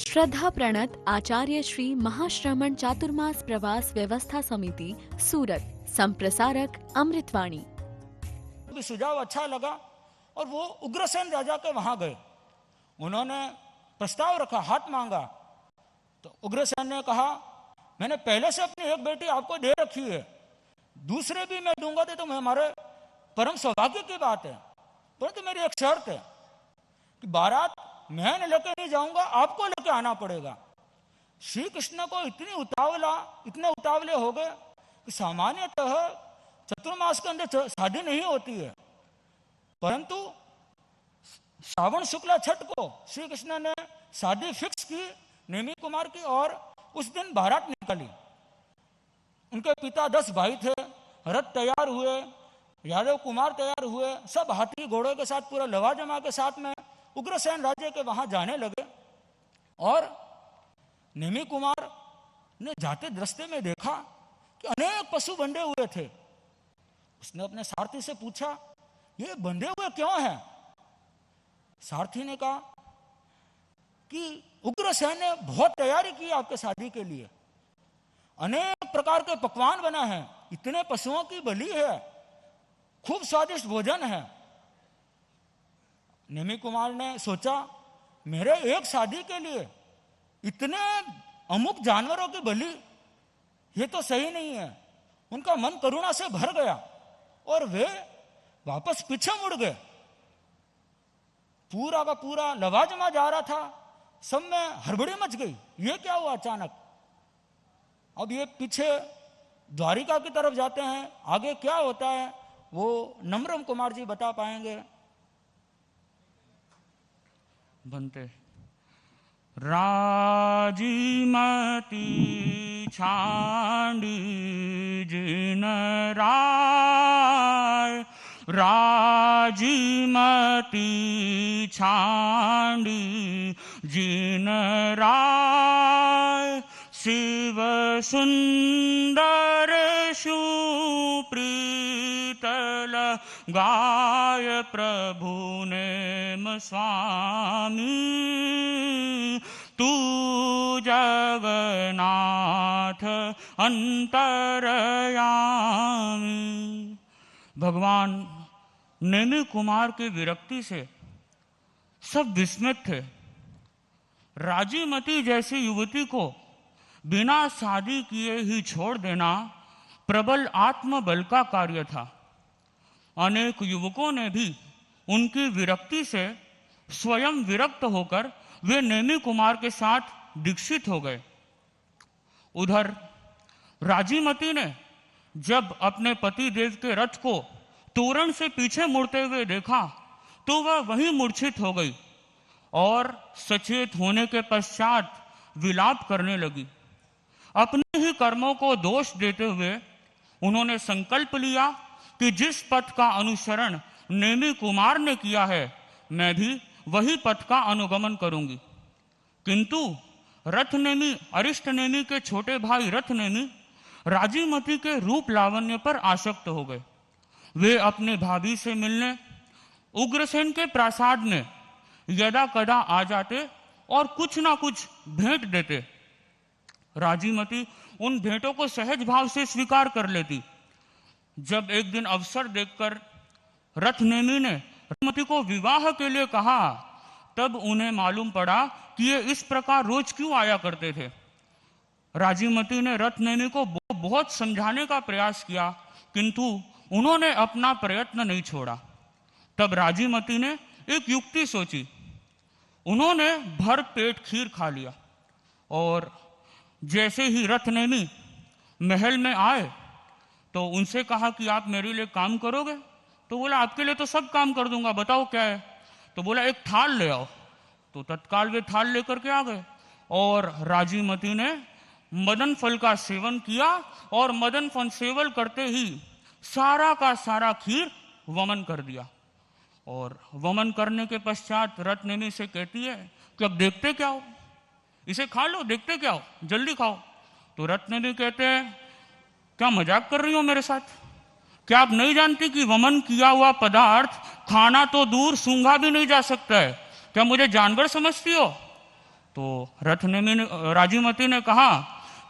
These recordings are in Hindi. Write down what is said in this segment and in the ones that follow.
श्रद्धा प्रणत आचार्य श्री महाश्रमण चातुर्मास प्रवास व्यवस्था समिति सूरत, संप्रसारक अमृतवाणी। सुझाव अच्छा लगा और वो उग्रसेन राजा के वहां गए। उन्होंने प्रस्ताव रखा, हाथ मांगा, तो उग्रसेन ने कहा मैंने पहले से अपनी एक बेटी आपको दे रखी है, दूसरे भी मैं दूंगा तो हमारे परम सौभाग्य की बात है, परंतु मेरी एक शर्त है कि बारात मैं लेके नहीं जाऊंगा, आपको लेके आना पड़ेगा। श्री कृष्ण को इतने उतावले हो गए कि सामान्यतः चतुर्मास के अंदर शादी नहीं होती है, परंतु श्रावण शुक्ला छठ को श्री कृष्ण ने शादी फिक्स की नेमी कुमार की और उस दिन बारात निकली। उनके पिता 10 भाई थे, रथ तैयार हुए, यादव कुमार तैयार हुए, सब हाथी घोड़ों के साथ पूरा लवाजमा के साथ में उग्रसेन राज्य के वहां जाने लगे। और नेमी कुमार ने जाते रास्ते में देखा कि अनेक पशु बंधे हुए थे। उसने अपने सारथी से पूछा ये बंधे हुए क्यों हैं? सारथी ने कहा कि उग्रसेन ने बहुत तैयारी की आपके शादी के लिए, अनेक प्रकार के पकवान बना है, इतने पशुओं की बलि है, खूब स्वादिष्ट भोजन है। नेमी कुमार ने सोचा मेरे एक शादी के लिए इतने अमुक जानवरों की बलि, ये तो सही नहीं है। उनका मन करुणा से भर गया और वे वापस पीछे मुड़ गए। पूरा का पूरा लवाजमा जा रहा था, सब में हड़बड़ी मच गई, ये क्या हुआ अचानक। अब ये पीछे द्वारिका की तरफ जाते हैं, आगे क्या होता है वो नम्रम कुमार जी बता पाएंगे। बनते राजीमती छांडी जिन राय, राजीमती छांडी जिन राय, शिव सुंदर सुप्रीतल गाय प्रभु नेम स्वामी, तू जगन्नाथ अंतरयामी। भगवान नेमी कुमार की विरक्ति से सब विस्मित थे। राजीमती जैसी युवती को बिना शादी किए ही छोड़ देना प्रबल आत्मबल का कार्य था। अनेक युवकों ने भी उनकी विरक्ति से स्वयं विरक्त होकर वे नेमी कुमार के साथ दीक्षित हो गए। उधर राजीमती ने जब अपने पति देव के रथ को तोरण से पीछे मुड़ते हुए देखा तो वह वहीं मूर्छित हो गई और सचेत होने के पश्चात विलाप करने लगी। अपने ही कर्मों को दोष देते हुए उन्होंने संकल्प लिया कि जिस पथ का अनुसरण नेमी कुमार ने किया है मैं भी वही पथ का अनुगमन करूंगी। किंतु रथनेमी अरिष्टनेमी के छोटे भाई रथनेमी राजीमती के रूप लावण्य पर आसक्त हो गए। वे अपने भाभी से मिलने उग्रसेन के प्रासाद में यदा कदा आ जाते और कुछ ना कुछ भेंट देते। राजीमती उन भेंटों को सहज भाव से स्वीकार कर लेती। जब एक दिन अवसर देखकर रथनेमी ने राजीमती को विवाह के लिए कहा तब उन्हें मालूम पड़ा कि ये इस प्रकार रोज क्यों आया करते थे। राजीमती ने रथनेमी को बहुत समझाने का प्रयास किया किंतु उन्होंने अपना प्रयत्न नहीं छोड़ा। तब राजीमती ने एक युक्ति सोची। उन्होंने भर पेट खीर खा लिया और जैसे ही रथनेमी महल में आए तो उनसे कहा कि आप मेरे लिए काम करोगे? तो बोला आपके लिए तो सब काम कर दूंगा, बताओ क्या है? तो बोला एक थाल ले आओ। तो तत्काल वे थाल लेकर के आ गए और राजीमती ने मदन फल का सेवन किया और मदन फल सेवन करते ही सारा का सारा खीर वमन कर दिया। और वमन करने के पश्चात रथनेमी से कहती है कि अब देखते क्या हो, इसे खा लो, देखते क्या हो, जल्दी खाओ। तो रथनेमी कहते हैं क्या मजाक कर रही हो मेरे साथ? क्या आप नहीं जानती कि वमन किया हुआ पदार्थ खाना तो दूर सूंघा भी नहीं जा सकता है? क्या मुझे जानवर समझती हो? तो राजीमती ने कहा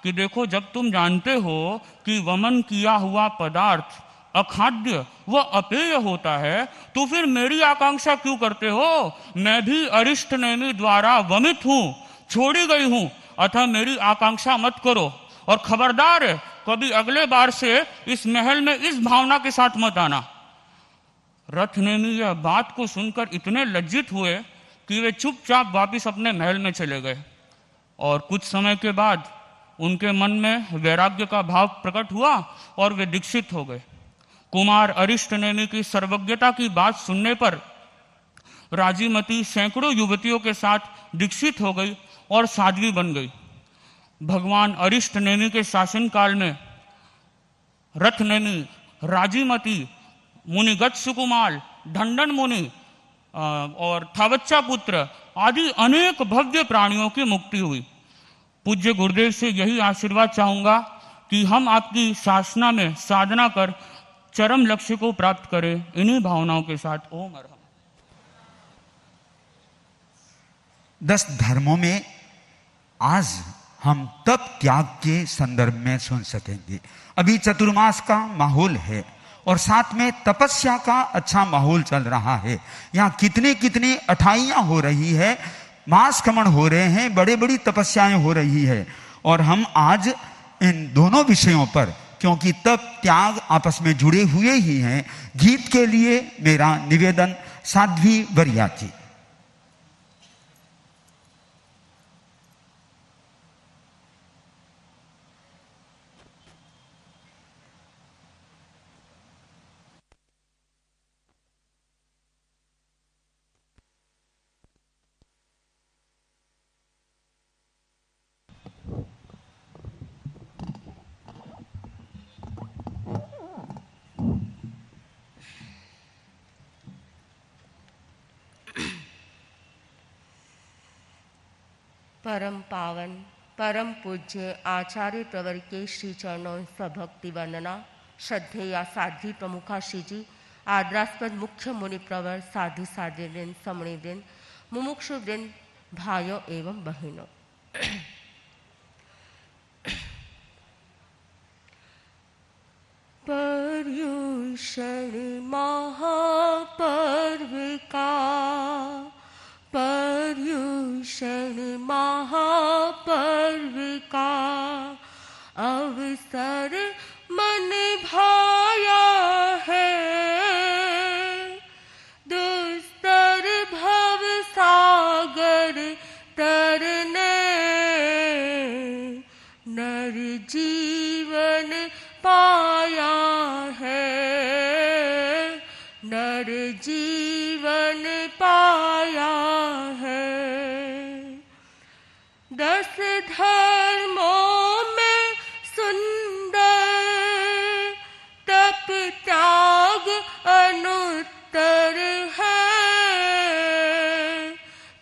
कि देखो, जब तुम जानते हो कि वमन किया हुआ पदार्थ अखाद्य व अपेय होता है, तो फिर मेरी आकांक्षा क्यों करते हो? मैं भी अरिष्ट नेमि द्वारा वमित हूं, छोड़ी गई हूं, अतः मेरी आकांक्षा मत करो। और खबरदार, कभी अगले बार से इस महल में इस भावना के साथ मत आना। रथ नेमि यह बात को सुनकर इतने लज्जित हुए कि वे चुपचाप वापिस अपने महल में चले गए। और कुछ समय के बाद उनके मन में वैराग्य का भाव प्रकट हुआ और वे दीक्षित हो गए। कुमार अरिष्ट नेमि की सर्वज्ञता की बात सुनने पर राजीमती सैकड़ों युवतियों के साथ दीक्षित हो गई और साध्वी बन गई। भगवान अरिष्ट नेमि के शासनकाल में रथ नेमि, राजीमती, मुनिगत सुकुमार, ढंडन मुनि और थावच्चा पुत्र आदि अनेक भव्य प्राणियों की मुक्ति हुई। पूज्य गुरुदेव से यही आशीर्वाद चाहूंगा कि हम आपकी शासना में साधना कर चरम लक्ष्य को प्राप्त करें। इन्हीं भावनाओं के साथ ओम अरहम। 10 धर्मों में आज हम तप त्याग के संदर्भ में सुन सकेंगे। अभी चतुर्मास का माहौल है और साथ में तपस्या का अच्छा माहौल चल रहा है। यहाँ कितने कितने अठाइयाँ हो रही है, मास क्रमण हो रहे हैं, बड़े बड़ी तपस्याएं हो रही है। और हम आज इन दोनों विषयों पर, क्योंकि तप त्याग आपस में जुड़े हुए ही हैं, गीत के लिए मेरा निवेदन साध्वी वरिया जी। परम पावन परम पूज्य आचार्य प्रवर के श्री चरणों स्वभक्ति वंदना। श्रद्धेया साध्वी प्रमुखा श्री जी, आदरास्पद मुख्य मुनि प्रवर, साधु साध्वी वृंद, समणी वृंद, मुमुक्षु वृंद, भाइयों एवं बहनों, पर्युषण महापर्व का, पर्युषण महापर्व का अवसर मन भाया है। दुस्तर भव सागर तरने नर जीवन पाया है, नर जीवन पाया है। 10 धर्मों में सुंदर तप त्याग अनुत्तर है,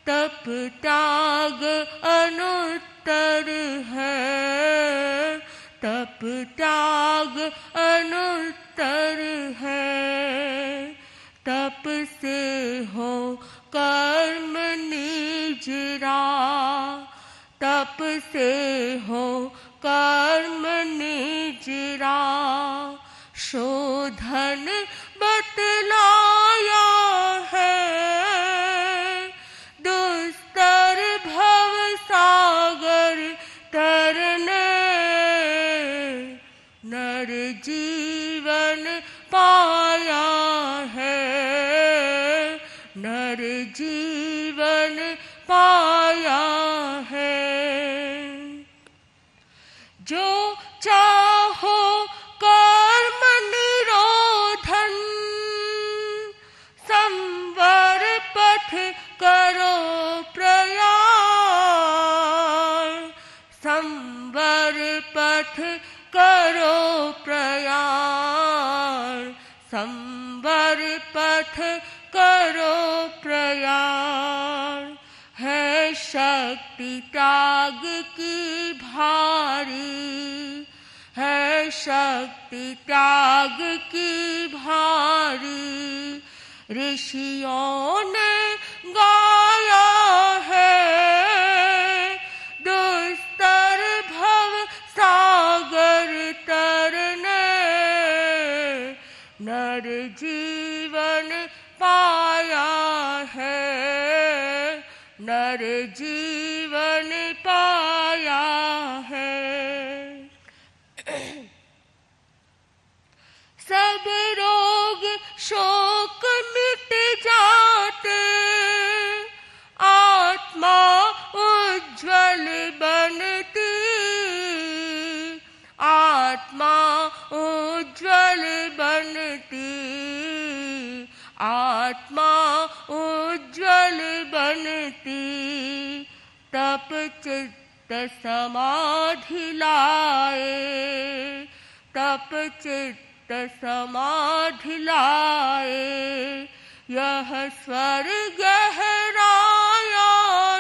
तप त्याग अनुत्तर है, तप त्याग अनुत्तर है। तप से हो कर्म निजरा, तप से हो कर्म निजरा। शोधन बतलाया है, दुस्तर भव सागर तरने नर जीवन पाया है, नर जीवन पाया है। जो चाहो कर्म निरोधन, संवर पथ करो प्रयाण, संवर पथ करो प्रयाण, संवर पथ करो प्रयाण। है शक्ति त्याग की भारी, है शक्ति त्याग की भारी। ऋषियों ने गाया है नर जीवन पाया है, नर जीवन पाया है। सब रोग शोक मिट जाते, आत्मा उज्ज्वल बनती, आत्मा उज्ज्वल बनती, आत्मा उज्ज्वल बनती। तप चित्त समाधि लाए, तप चित्त समाधि लाए, यह स्वर्ग गहराया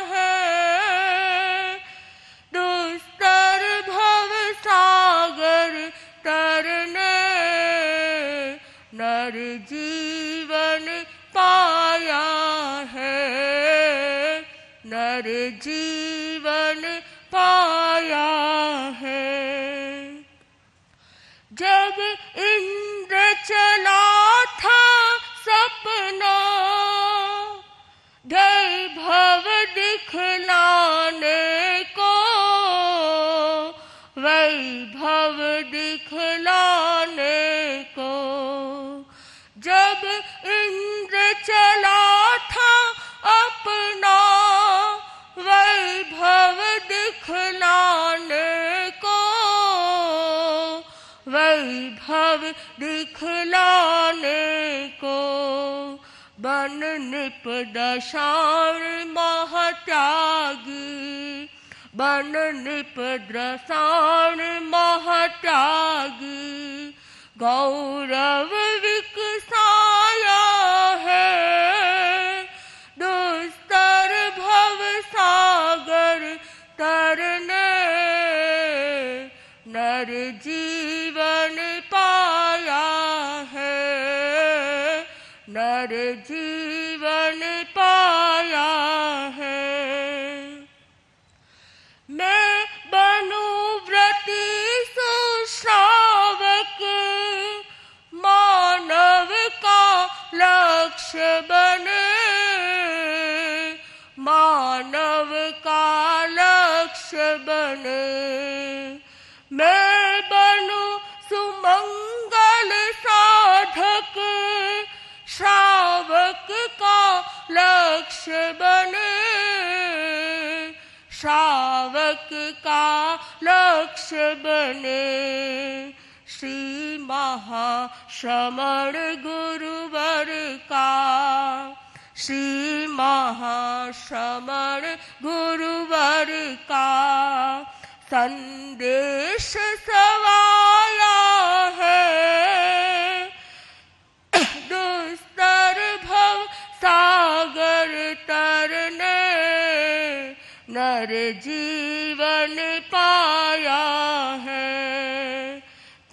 है। दुस्तर भव सागर तरने, नर जीवन पाया है, नर जीवन पाया है। जब इंद्र चला था सपना, वैभव दिखलाने को, वैभव दिखलाने को। जब इंद्र चला था अपना, वैभव दिखलाने को, वैभव दिखलाने को। बन निपदशाण महत्यागी, बन निपदशाण महत्यागी, गौरव विकसाया है। दुस्तर भव सागर तरने, नर जीवन पाया है, नर जीवन पाया है। मैं बनूं व्रती सुश्रावक, मानव का लक्ष्य बने, मानव का लक्ष्य बने। मैं बनूं सुमंगल साधक, श्रावक का लक्ष्य बने, श्रावक का लक्ष्य बने। श्री महाश्रमण गुरुवर का, श्री महाश्रमण गुरुवर का संदेश सवाया है। दुस्तर भव सागर तरने, नर जीवन पाया है।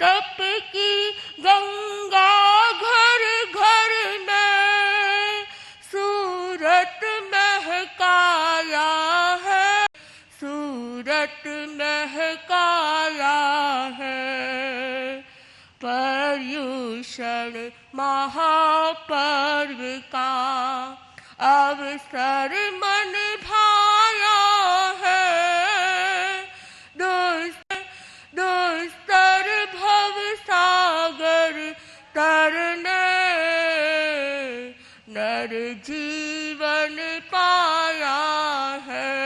तप की गंगा घर घर में, सूरत महकाया है, सूरत महकाया है। पर्युषण महापर्व का अवसर मन भाया है। दुस्तर भव सागर तरने, नर जीवन पाया है,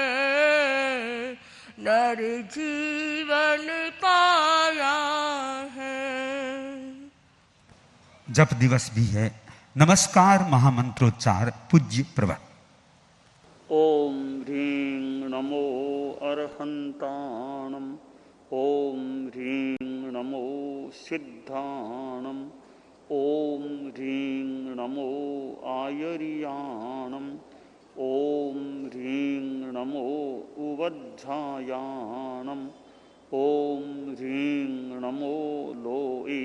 नर जीवन पाया है। जप दिवस भी है। नमस्कार महामंत्रोच्चार पूज्य प्रवर। ओम ह्रीं नमो अर्हन्ताणम्, ओम ह्रीं नमो सिद्धाणम्, ओम ह्रीं नमो आयर्याणम्, ओम ह्रीं नमो उवज्झायाणम्, ओम ह्रीं नमो लोए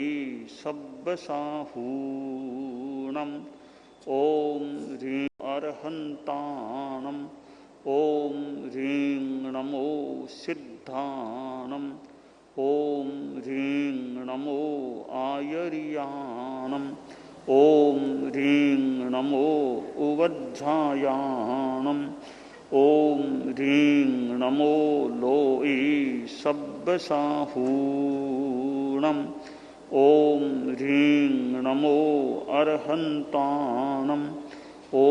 सब्बसाहूणम्, ओम ह्रीं अर्हन्ताणम्, ओम ह्रीं नमो सिद्धाणम्, ओम ह्रीं नमो आयर्याणम्। ॐ ह्रीं नमो उवज्झायाणम् ॐ ह्रीं नमो लोई सब्बसाहूणम् ॐ ह्रीं नमो अर्हन्ताणम् ॐ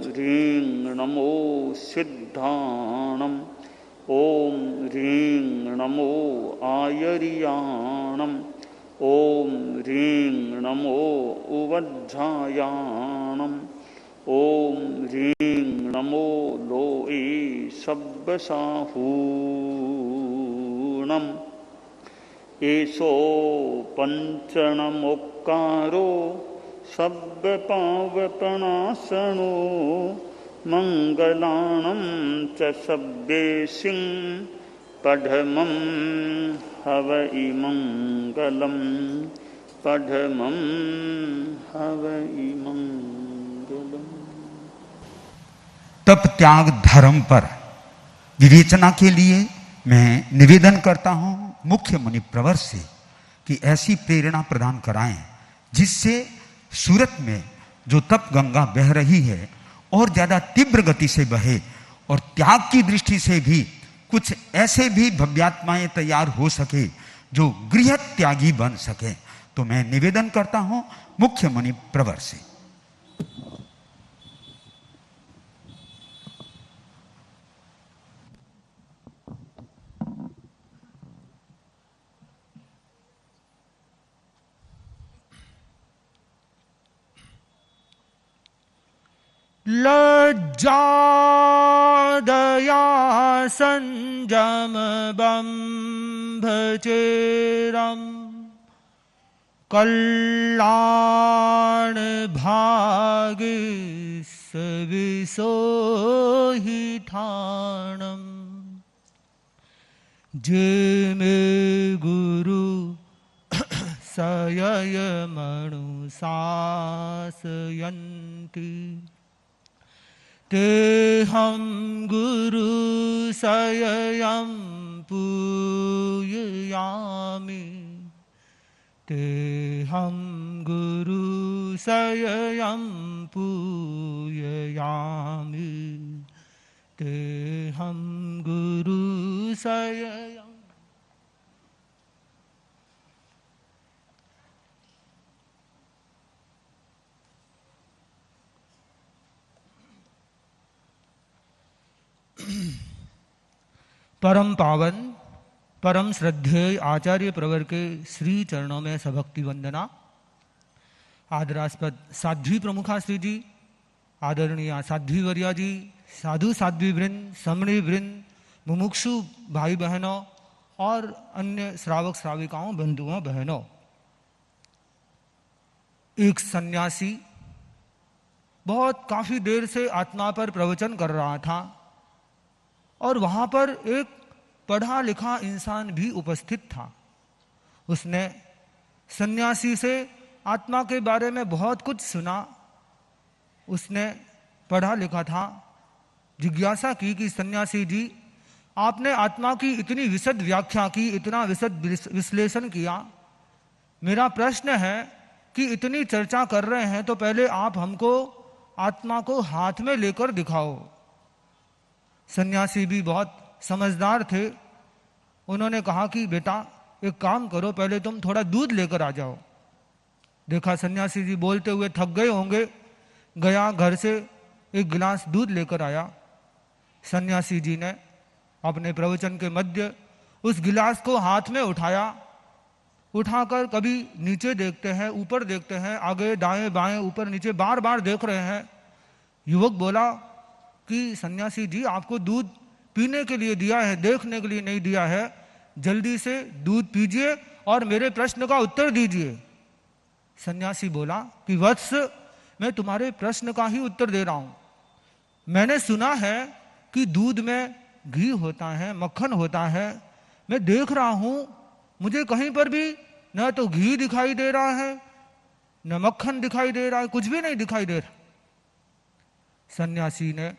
ह्रीं नमो सिद्धाणम् ॐ ह्रीं नमो आयर्याणम् ॐ ह्रीं नमो उवज्झायाणम् ॐ ह्रीं नमो लोई सब्बसाहूणम् एषो पञ्चणमोक्कारो सब्बपावपणासनो मङ्गलाणं च सब्बेसिं पढमं हवै मङ्गलं पढमं हवै मङ्गलम्। तप त्याग धर्म पर विवेचना के लिए मैं निवेदन करता हूं मुख्य मुनि प्रवर से कि ऐसी प्रेरणा प्रदान कराएं जिससे सूरत में जो तप गंगा बह रही है और ज्यादा तीव्र गति से बहे और त्याग की दृष्टि से भी कुछ ऐसे भी भव्यात्माएं तैयार हो सके जो गृह त्यागी बन सके। तो मैं निवेदन करता हूं मुख्य मुनि प्रवर से। लज्जा दया संयम बंभचेरम कल्याण भाग सविसोहि ठाणम जे में गुरु सयय मनुसासयन्ति ते हम गुरु सययं पूजयामि ते हम गुरु सययं पूजयामि ते हम गुरु सययं। परम पावन परम श्रद्धेय आचार्य प्रवर के श्री चरणों में सभक्ति वंदना। आदरास्पद साध्वी प्रमुखा श्री जी, आदरणीय साध्वी वर्या जी, साधु साध्वी वृंद, समणी वृंद, मुमुक्षु भाई बहनों और अन्य श्रावक श्राविकाओं, बंधुओं बहनों। एक सन्यासी बहुत काफी देर से आत्मा पर प्रवचन कर रहा था और वहां पर एक पढ़ा लिखा इंसान भी उपस्थित था। उसने सन्यासी से आत्मा के बारे में बहुत कुछ सुना। उसने पढ़ा लिखा था, जिज्ञासा की कि सन्यासी जी, आपने आत्मा की इतनी विशद व्याख्या की, इतना विशद विश्लेषण किया। मेरा प्रश्न है कि इतनी चर्चा कर रहे हैं तो पहले आप हमको आत्मा को हाथ में लेकर दिखाओ। सन्यासी भी बहुत समझदार थे। उन्होंने कहा कि बेटा एक काम करो, पहले तुम थोड़ा दूध लेकर आ जाओ। देखा सन्यासी जी बोलते हुए थक गए होंगे, गया घर से एक गिलास दूध लेकर आया। सन्यासी जी ने अपने प्रवचन के मध्य उस गिलास को हाथ में उठाया। उठाकर कभी नीचे देखते हैं, ऊपर देखते हैं, आगे दाएं बाएं ऊपर नीचे बार बार देख रहे हैं। युवक बोला कि सन्यासी जी, आपको दूध पीने के लिए दिया है, देखने के लिए नहीं दिया है। जल्दी से दूध पीजिए और मेरे प्रश्न का उत्तर दीजिए। सन्यासी बोला कि वत्स, मैं तुम्हारे प्रश्न का ही उत्तर दे रहा हूं। मैंने सुना है कि दूध में घी होता है, मक्खन होता है। मैं देख रहा हूं, मुझे कहीं पर भी न तो घी दिखाई दे रहा है, न मक्खन दिखाई दे रहा है, कुछ भी नहीं दिखाई दे रहा। सन्यासी ने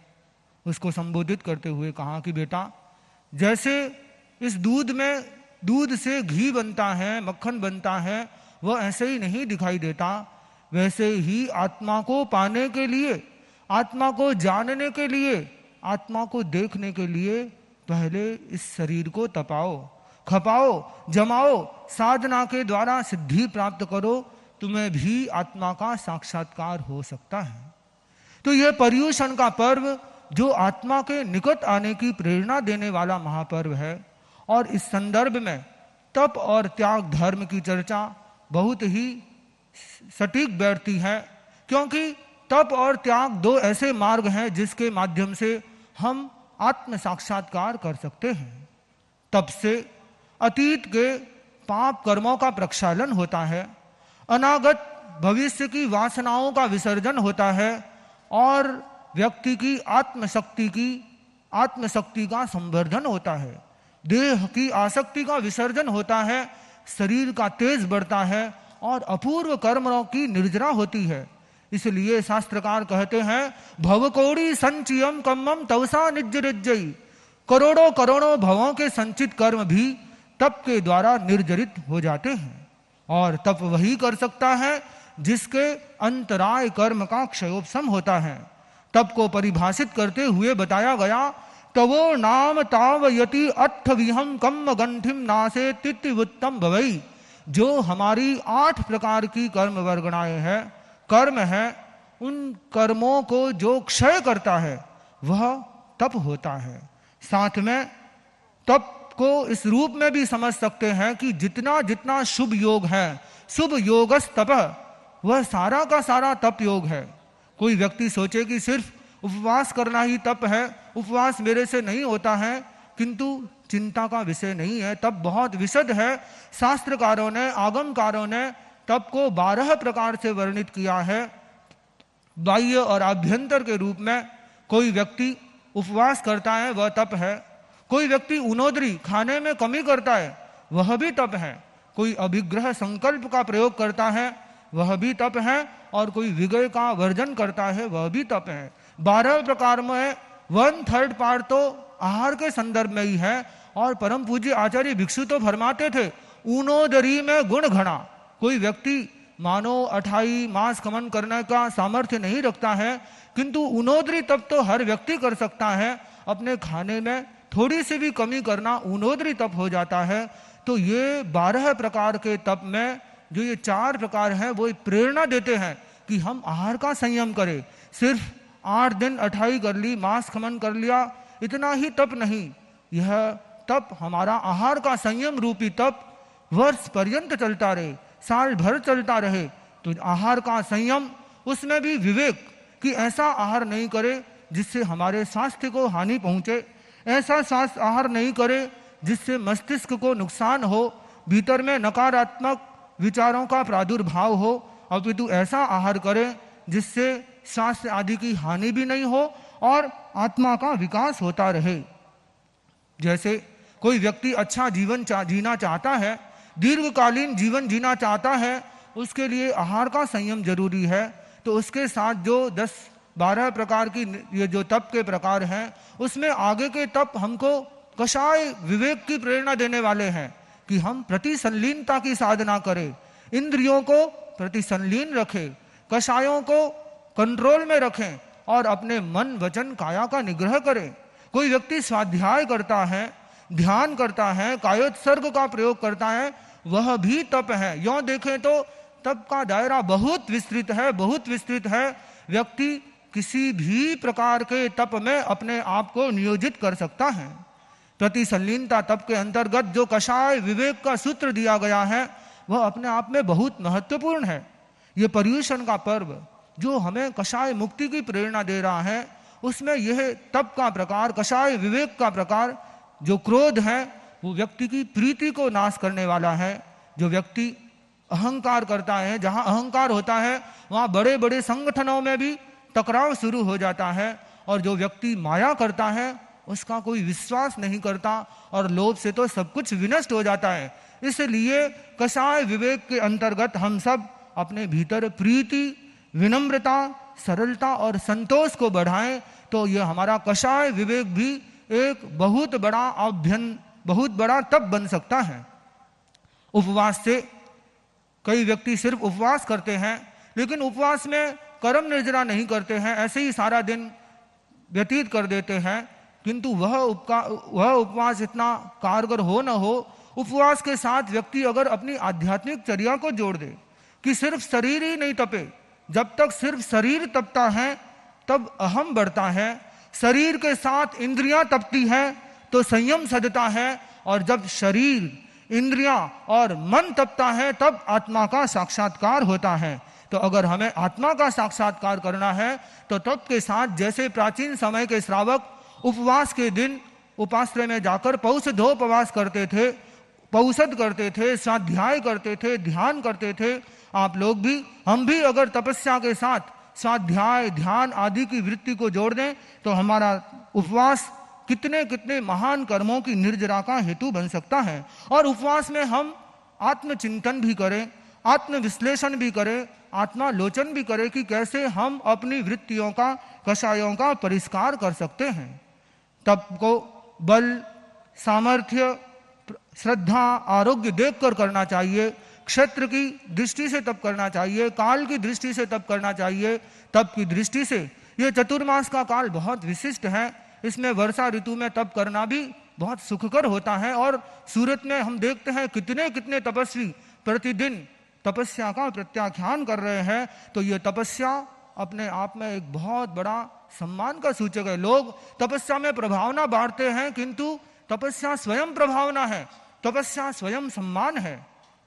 उसको संबोधित करते हुए कहा कि बेटा, जैसे इस दूध में दूध से घी बनता है, मक्खन बनता है, वह ऐसे ही नहीं दिखाई देता। वैसे ही आत्मा को पाने के लिए, आत्मा को जानने के लिए, आत्मा को देखने के लिए पहले इस शरीर को तपाओ, खपाओ, जमाओ, साधना के द्वारा सिद्धि प्राप्त करो, तुम्हें भी आत्मा का साक्षात्कार हो सकता है। तो यह पर्युषण का पर्व जो आत्मा के निकट आने की प्रेरणा देने वाला महापर्व है, और इस संदर्भ में तप और त्याग धर्म की चर्चा बहुत ही सटीक बैठती है, क्योंकि तप और त्याग दो ऐसे मार्ग हैं जिसके माध्यम से हम आत्म साक्षात्कार कर सकते हैं। तप से अतीत के पाप कर्मों का प्रक्षालन होता है, अनागत भविष्य की वासनाओं का विसर्जन होता है, और व्यक्ति की आत्मशक्ति का संवर्धन होता है, देह की आसक्ति का विसर्जन होता है, शरीर का तेज बढ़ता है और अपूर्व कर्मों की निर्जरा होती है। इसलिए शास्त्रकार कहते हैं, भवकोड़ी संचियम कम्मम तवसा निज्जरिज्जयी, करोड़ों करोड़ों भवों के संचित कर्म भी तप के द्वारा निर्जरित हो जाते हैं। और तप वही कर सकता है जिसके अंतराय कर्म का क्षयोपशम होता है। तप को परिभाषित करते हुए बताया गया, तवो नाम ताव यति अट्ठ विहम कम्म गंठिम नासे तित्तिवुत्तम भवई। जो हमारी 8 प्रकार की कर्म वर्गणाएं कर्म है, उन कर्मों को जो क्षय करता है वह तप होता है। साथ में तप को इस रूप में भी समझ सकते हैं कि जितना जितना शुभ योग है, शुभ योगस तप, वह सारा का सारा तप योग है। कोई व्यक्ति सोचे कि सिर्फ उपवास करना ही तप है, उपवास मेरे से नहीं होता है, किंतु चिंता का विषय नहीं है। तप बहुत विशद है। शास्त्रकारों ने, आगमकारों ने तप को 12 प्रकार से वर्णित किया है, बाह्य और आभ्यंतर के रूप में। कोई व्यक्ति उपवास करता है वह तप है, कोई व्यक्ति उनोदरी खाने में कमी करता है वह भी तप है, कोई अभिग्रह संकल्प का प्रयोग करता है वह भी तप है, और कोई विगय का वर्जन करता है वह भी तप है। 12 प्रकार में 1/3 पार्ट तो आहार के संदर्भ में ही है। और परम पूज्य आचार्य भिक्षु तो फरमाते थे, ऊनोदरी में गुण घना। कोई व्यक्ति मानो 28 मास खमन करने का सामर्थ्य नहीं रखता है, किंतु ऊनोदरी तप तो हर व्यक्ति कर सकता है। अपने खाने में थोड़ी सी भी कमी करना ऊनोदरी तप हो जाता है। तो ये 12 प्रकार के तप में जो ये 4 प्रकार हैं वो प्रेरणा देते हैं कि हम आहार का संयम करें। सिर्फ 8 दिन 28 कर ली, मांस खमन कर लिया, इतना ही तप नहीं। यह तप हमारा आहार का संयम रूपी तप वर्ष पर्यंत चलता रहे, साल भर चलता रहे। तो आहार का संयम, उसमें भी विवेक कि ऐसा आहार नहीं करे जिससे हमारे स्वास्थ्य को हानि पहुंचे, ऐसा स्वास्थ्य आहार नहीं करे जिससे मस्तिष्क को नुकसान हो, भीतर में नकारात्मक विचारों का प्रादुर्भाव हो, अपितु ऐसा आहार करें जिससे स्वास्थ्य आदि की हानि भी नहीं हो और आत्मा का विकास होता रहे। जैसे कोई व्यक्ति अच्छा जीवन जीना चाहता है, दीर्घकालीन जीवन जीना चाहता है, उसके लिए आहार का संयम जरूरी है। तो उसके साथ जो 10-12 प्रकार की ये जो तप के प्रकार हैं, उसमें आगे के तप हमको कषाय विवेक की प्रेरणा देने वाले हैं कि हम प्रति संलीनता की साधना करें, इंद्रियों को प्रति संलीन रखें, कषायों को कंट्रोल में रखें और अपने मन वचन काया का निग्रह करें। कोई व्यक्ति स्वाध्याय करता है, ध्यान करता है, कायोत्सर्ग का प्रयोग करता है, वह भी तप है। यों देखें तो तप का दायरा बहुत विस्तृत है, बहुत विस्तृत है। व्यक्ति किसी भी प्रकार के तप में अपने आप को नियोजित कर सकता है। प्रति संलीनता तप के अंतर्गत जो कषाय विवेक का सूत्र दिया गया है वह अपने आप में बहुत महत्वपूर्ण है। ये पर्युषण का पर्व जो हमें कषाय मुक्ति की प्रेरणा दे रहा है, उसमें यह तप का प्रकार, कषाय विवेक का प्रकार, जो क्रोध है वो व्यक्ति की प्रीति को नाश करने वाला है। जो व्यक्ति अहंकार करता है, जहां अहंकार होता है वहां बड़े बड़े संगठनों में भी टकराव शुरू हो जाता है। और जो व्यक्ति माया करता है उसका कोई विश्वास नहीं करता और लोभ से तो सब कुछ विनष्ट हो जाता है। इसलिए कषाय विवेक के अंतर्गत हम सब अपने भीतर प्रीति, विनम्रता, सरलता और संतोष को बढ़ाएं, तो यह हमारा कषाय विवेक भी एक बहुत बड़ा तप बन सकता है। उपवास से कई व्यक्ति सिर्फ उपवास करते हैं, लेकिन उपवास में कर्म निर्जरा नहीं करते हैं, ऐसे ही सारा दिन व्यतीत कर देते हैं, किंतु वह उपवास इतना कारगर हो न हो, उपवास के साथ व्यक्ति अगर अपनी आध्यात्मिक चर्या को जोड़ दे कि सिर्फ शरीर ही नहीं तपे, जब तक सिर्फ शरीर तपता है तब अहम बढ़ता है, शरीर के साथ इंद्रियां तपती हैं तो संयम सजता है, और जब शरीर, इंद्रियां और मन तपता है तब आत्मा का साक्षात्कार होता है। तो अगर हमें आत्मा का साक्षात्कार करना है तो तप के साथ, जैसे प्राचीन समय के श्रावक उपवास के दिन उपाश्रय में जाकर पौषधोपवास करते थे, पौषध करते थे, स्वाध्याय करते थे, ध्यान करते थे, आप लोग भी, हम भी अगर तपस्या के साथ स्वाध्याय, ध्यान आदि की वृत्ति को जोड़ दें तो हमारा उपवास कितने कितने महान कर्मों की निर्जरा का हेतु बन सकता है। और उपवास में हम आत्मचिंतन भी करें, आत्मविश्लेषण भी करें, आत्मालोचन भी करें कि कैसे हम अपनी वृत्तियों का, कषायों का परिष्कार कर सकते हैं। तप को बल, सामर्थ्य, श्रद्धा, आरोग्य देखकर करना चाहिए, क्षेत्र की दृष्टि से तप करना चाहिए, काल की दृष्टि से तप करना चाहिए। तप की दृष्टि से ये चतुर्मास का काल बहुत विशिष्ट है, इसमें वर्षा ऋतु में तप करना भी बहुत सुखकर होता है। और सूरत में हम देखते हैं कितने कितने तपस्वी प्रतिदिन तपस्या का प्रत्याख्यान कर रहे हैं, तो ये तपस्या अपने आप में एक बहुत बड़ा सम्मान का सूचक है। लोग तपस्या में प्रभावना बांटते हैं, किंतु तपस्या स्वयं प्रभावना है, तपस्या स्वयं सम्मान है।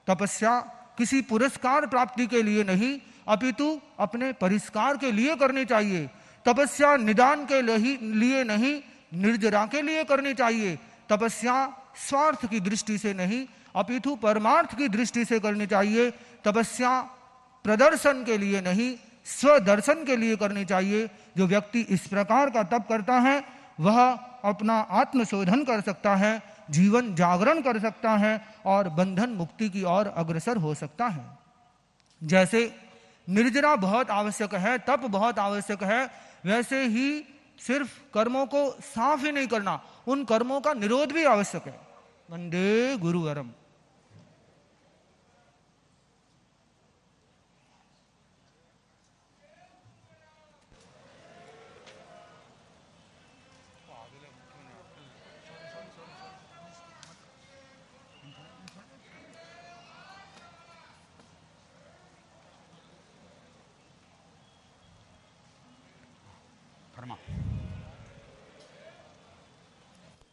तपस्या किसी पुरस्कार प्राप्ति के लिए नहीं, अपितु अपने परिष्कार के लिए करनी चाहिए। तपस्या निदान के लिए नहीं, निर्जरा के लिए करनी चाहिए। तपस्या स्वार्थ की दृष्टि से नहीं, अपितु परमार्थ की दृष्टि से करनी चाहिए। तपस्या प्रदर्शन के लिए नहीं, स्वदर्शन के लिए करनी चाहिए। जो व्यक्ति इस प्रकार का तप करता है वह अपना आत्मशोधन कर सकता है, जीवन जागरण कर सकता है और बंधन मुक्ति की ओर अग्रसर हो सकता है। जैसे निर्जरा बहुत आवश्यक है, तप बहुत आवश्यक है, वैसे ही सिर्फ कर्मों को साफ ही नहीं करना, उन कर्मों का निरोध भी आवश्यक है। वंदे गुरुवरम।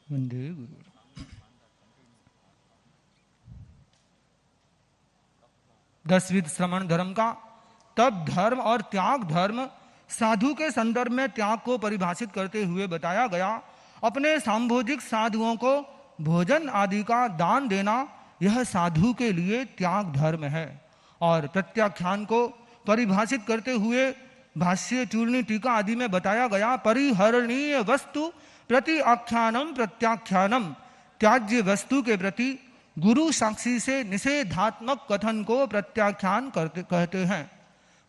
वंदे गुरु। 10वीं श्रमण धर्म का तप धर्म और त्याग धर्म साधु के संदर्भ में त्याग को परिभाषित करते हुए बताया गया। अपने सांभोजिक साधुओं को भोजन आदि का दान देना यह साधु के लिए त्याग धर्म है। और प्रत्याख्यान को परिभाषित करते हुए भाष्य, चूर्णी, टीका आदि में बताया गया, परिहरणीय वस्तु प्रति आख्यानम प्रत्याख्यानम, त्याज्य वस्तु के प्रति गुरु साक्षी से निषेधात्मक कथन को प्रत्याख्यान कहते हैं।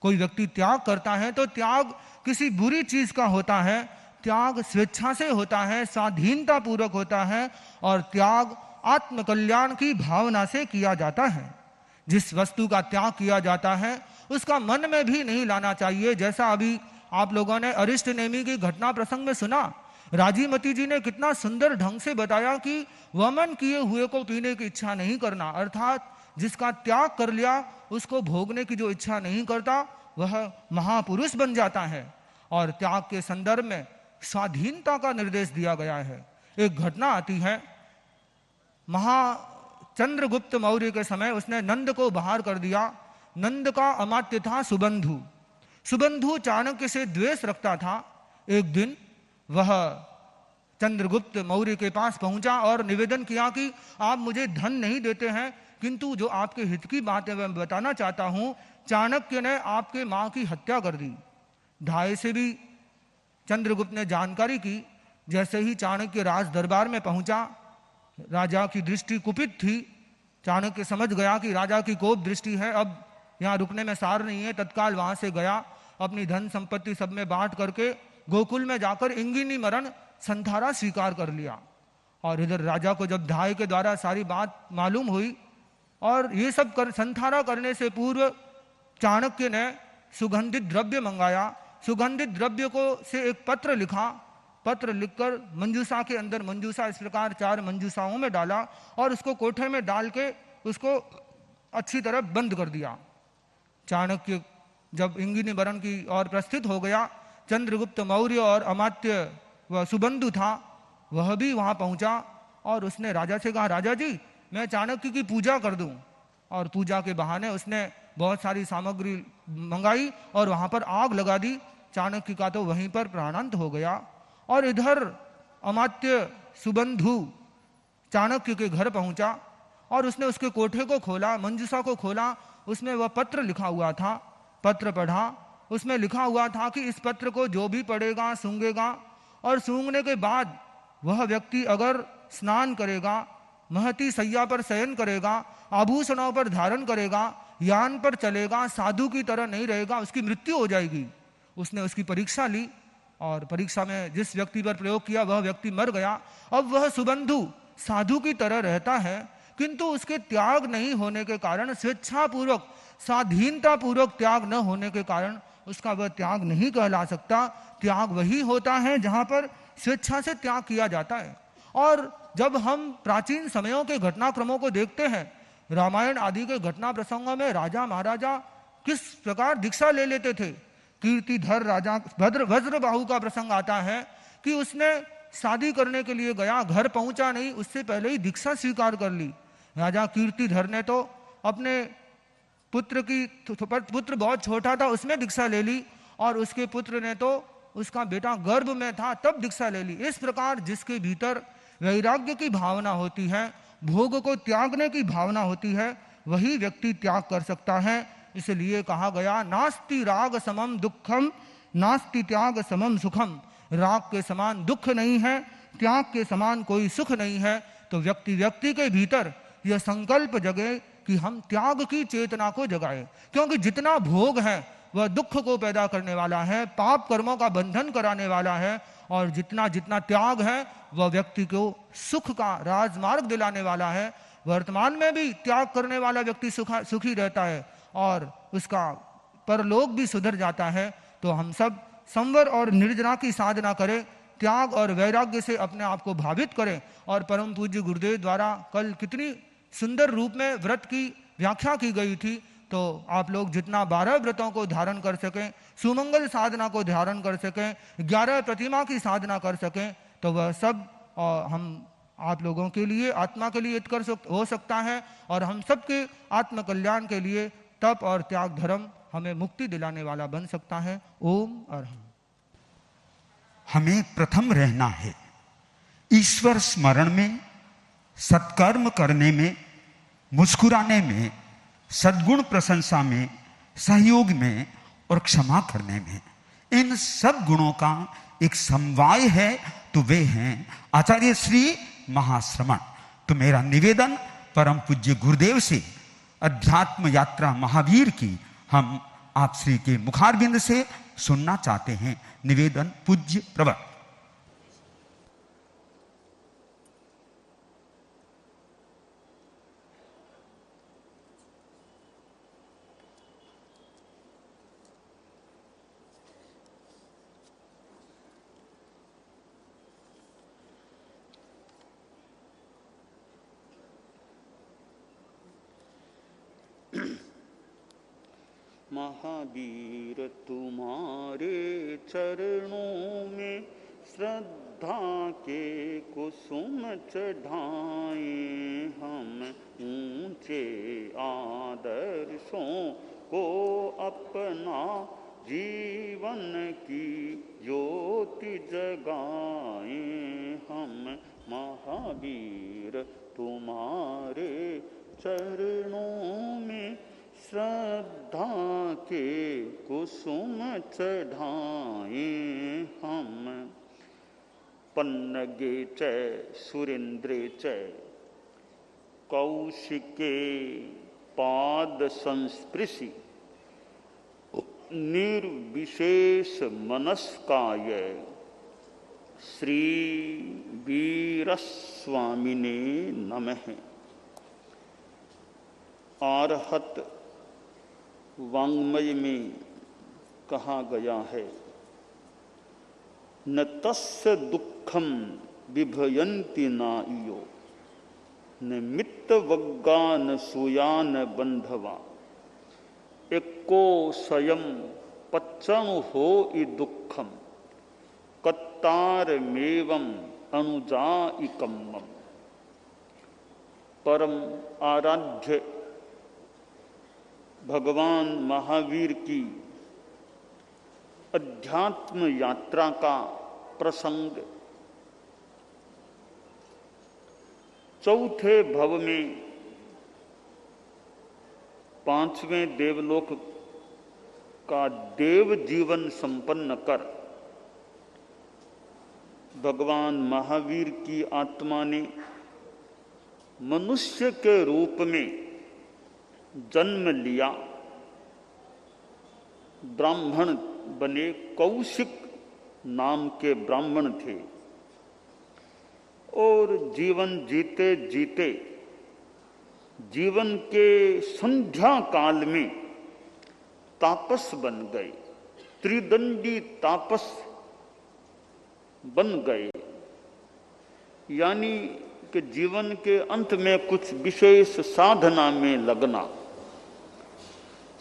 कोई व्यक्ति त्याग करता है तो त्याग किसी बुरी चीज का होता है, त्याग स्वेच्छा से होता है, स्वाधीनता पूर्वक होता है और त्याग आत्मकल्याण की भावना से किया जाता है। जिस वस्तु का त्याग किया जाता है उसका मन में भी नहीं लाना चाहिए। जैसा अभी आप लोगों ने अरिष्ट नेमी की घटना प्रसंग में सुना, राजीमती जी ने कितना सुंदर ढंग से बताया कि वमन किए हुए को पीने की इच्छा नहीं करना, अर्थात जिसका त्याग कर लिया उसको भोगने की जो इच्छा नहीं करता वह महापुरुष बन जाता है। और त्याग के संदर्भ में स्वाधीनता का निर्देश दिया गया है। एक घटना आती है, चंद्रगुप्त मौर्य के समय उसने नंद को बाहर कर दिया। नंद का अमात्य था सुबंधु। सुबंधु चाणक्य से द्वेष रखता था। एक दिन वह चंद्रगुप्त मौर्य के पास पहुंचा और निवेदन किया कि आप मुझे धन नहीं देते हैं, किंतु जो आपके हित की बात है मैं बताना चाहता हूं, चाणक्य ने आपके मां की हत्या कर दी। ढाई से भी चंद्रगुप्त ने जानकारी की। जैसे ही चाणक्य राज दरबार में पहुंचा, राजा की दृष्टि कुपित थी। चाणक्य समझ गया कि राजा की कोप दृष्टि है, अब यहाँ रुकने में सार नहीं है। तत्काल वहां से गया, अपनी धन संपत्ति सब में बांट करके गोकुल में जाकर इंगिनी मरण संथारा स्वीकार कर लिया। और इधर राजा को जब ढाई के द्वारा सारी बात मालूम हुई और ये सब संथारा करने से पूर्व चाणक्य ने सुगंधित द्रव्य मंगाया, सुगंधित द्रव्य को से एक पत्र लिखा, पत्र लिखकर मंजूषा के अंदर, मंजूषा इस प्रकार 4 मंजूषाओं में डाला और उसको कोठे में डाल के उसको अच्छी तरह बंद कर दिया। चाणक्य जब इंगिनी वरण की ओर प्रस्थित हो गया, चंद्रगुप्त मौर्य और अमात्य वह सुबंधु था, वह भी वहां पहुंचा और उसने राजा से कहा, राजा जी मैं चाणक्य की पूजा कर दूं। और पूजा के बहाने उसने बहुत सारी सामग्री मंगाई और वहां पर आग लगा दी। चाणक्य का तो वहीं पर प्राणांत हो गया। और इधर अमात्य सुबंधु चाणक्य के घर पहुंचा और उसने उसके कोठे को खोला, मंजूषा को खोला, उसमें वह पत्र लिखा हुआ था। पत्र पढ़ा, उसमें लिखा हुआ था कि इस पत्र को जो भी पढ़ेगा सूंघेगा और सूंघने के बाद वह व्यक्ति अगर स्नान करेगा, महती सैया पर शयन करेगा, आभूषणों पर धारण करेगा, यान पर चलेगा, साधु की तरह नहीं रहेगा, उसकी मृत्यु हो जाएगी। उसने उसकी परीक्षा ली और परीक्षा में जिस व्यक्ति पर प्रयोग किया वह व्यक्ति मर गया। अब वह सुबंधु साधु की तरह रहता है, किंतु उसके त्याग नहीं होने के कारण, स्वेच्छापूर्वक स्वाधीनता पूर्वक त्याग न होने के कारण उसका वह त्याग नहीं कहला सकता। त्याग वही होता है जहां पर स्वेच्छा से त्याग किया जाता है। और जब हम प्राचीन समयों के घटनाक्रमों को देखते हैं, रामायण आदि के घटना प्रसंगों में राजा महाराजा किस प्रकार दीक्षा ले लेते थे। कीर्तिधर राजा वज्रबाहु का प्रसंग आता है कि उसने शादी करने के लिए गया, घर पहुंचा नहीं, उससे पहले ही दीक्षा स्वीकार कर ली। राजा कीर्तिधर ने तो अपने पुत्र बहुत छोटा था उसमें दीक्षा ले ली और उसके पुत्र ने तो उसका बेटा गर्भ में था तब दीक्षा ले ली। इस प्रकार जिसके भीतर वैराग्य की भावना होती है, भोग को त्यागने की भावना होती है, वही व्यक्ति त्याग कर सकता है। इसलिए कहा गया, नास्ति राग समम दुखम नास्ति त्याग समम सुखम। राग के समान दुख नहीं है, त्याग के समान कोई सुख नहीं है। तो व्यक्ति के भीतर यह संकल्प जगे कि हम त्याग की चेतना को जगाएं, क्योंकि जितना भोग है वह दुख को पैदा करने वाला है, पाप कर्मों का बंधन कराने वाला है, और जितना जितना त्याग है वह व्यक्ति को सुख का राजमार्ग दिलाने वाला है। वर्तमान में भी त्याग करने वाला व्यक्ति सुखी रहता है और उसका परलोक भी सुधर जाता है। तो हम सब संवर और निर्जरा की साधना करें, त्याग और वैराग्य से अपने आप को भावित करें। और परम पूज्य गुरुदेव द्वारा कल कितनी सुंदर रूप में व्रत की व्याख्या की गई थी। तो आप लोग जितना 12 व्रतों को धारण कर सकें, सुमंगल साधना को धारण कर सकें, 11 प्रतिमा की साधना कर सकें, तो वह सब हम आप लोगों के लिए, आत्मा के लिए हो सकता है। और हम सबके आत्म कल्याण के लिए तप और त्याग धर्म हमें मुक्ति दिलाने वाला बन सकता है। ओम अरहम। हमें प्रथम रहना है ईश्वर स्मरण में, सत्कर्म करने में, मुस्कुराने में, सद्गुण प्रशंसा में, सहयोग में और क्षमा करने में। इन सब गुणों का एक समवाय है, तो वे हैं आचार्य श्री महाश्रमण। तो मेरा निवेदन परम पूज्य गुरुदेव से अध्यात्म यात्रा महावीर की हम आप श्री के मुखारबिंद से सुनना चाहते हैं। निवेदन पूज्य प्रवर। महावीर तुम्हारे चरणों में श्रद्धा के कुसुम चढ़ाए हम, ऊंचे आदर्शों को अपना जीवन की ज्योति जगाए हम। महावीर तुम्हारे चरणों में श्रद्धा के कुसुम चढ़ाए हम। पन्नगे च सुरेंद्रे च कौशिके पाद संस्पृशि निर्विशेष मनस्काय श्री वीरस्वामिने नमः। आर्हत वाङ्मय में कहा गया है, न तस्य दुखम बिभयन्ति नाइयो न मित्त वग्गा न सूया न बंधवा एको स्वयं पच्चण हो इ दुखम कत्तार मेवम अनुजा इकम्मम। परम आराध्य भगवान महावीर की अध्यात्म यात्रा का प्रसंग चौथे भव में पांचवें देवलोक का देव जीवन संपन्न कर भगवान महावीर की आत्मा ने मनुष्य के रूप में जन्म लिया, ब्राह्मण बने, कौशिक नाम के ब्राह्मण थे और जीवन जीते जीते जीवन के संध्या काल में तापस बन गए, त्रिदंडी तापस बन गए। यानी कि जीवन के अंत में कुछ विशेष साधना में लगना।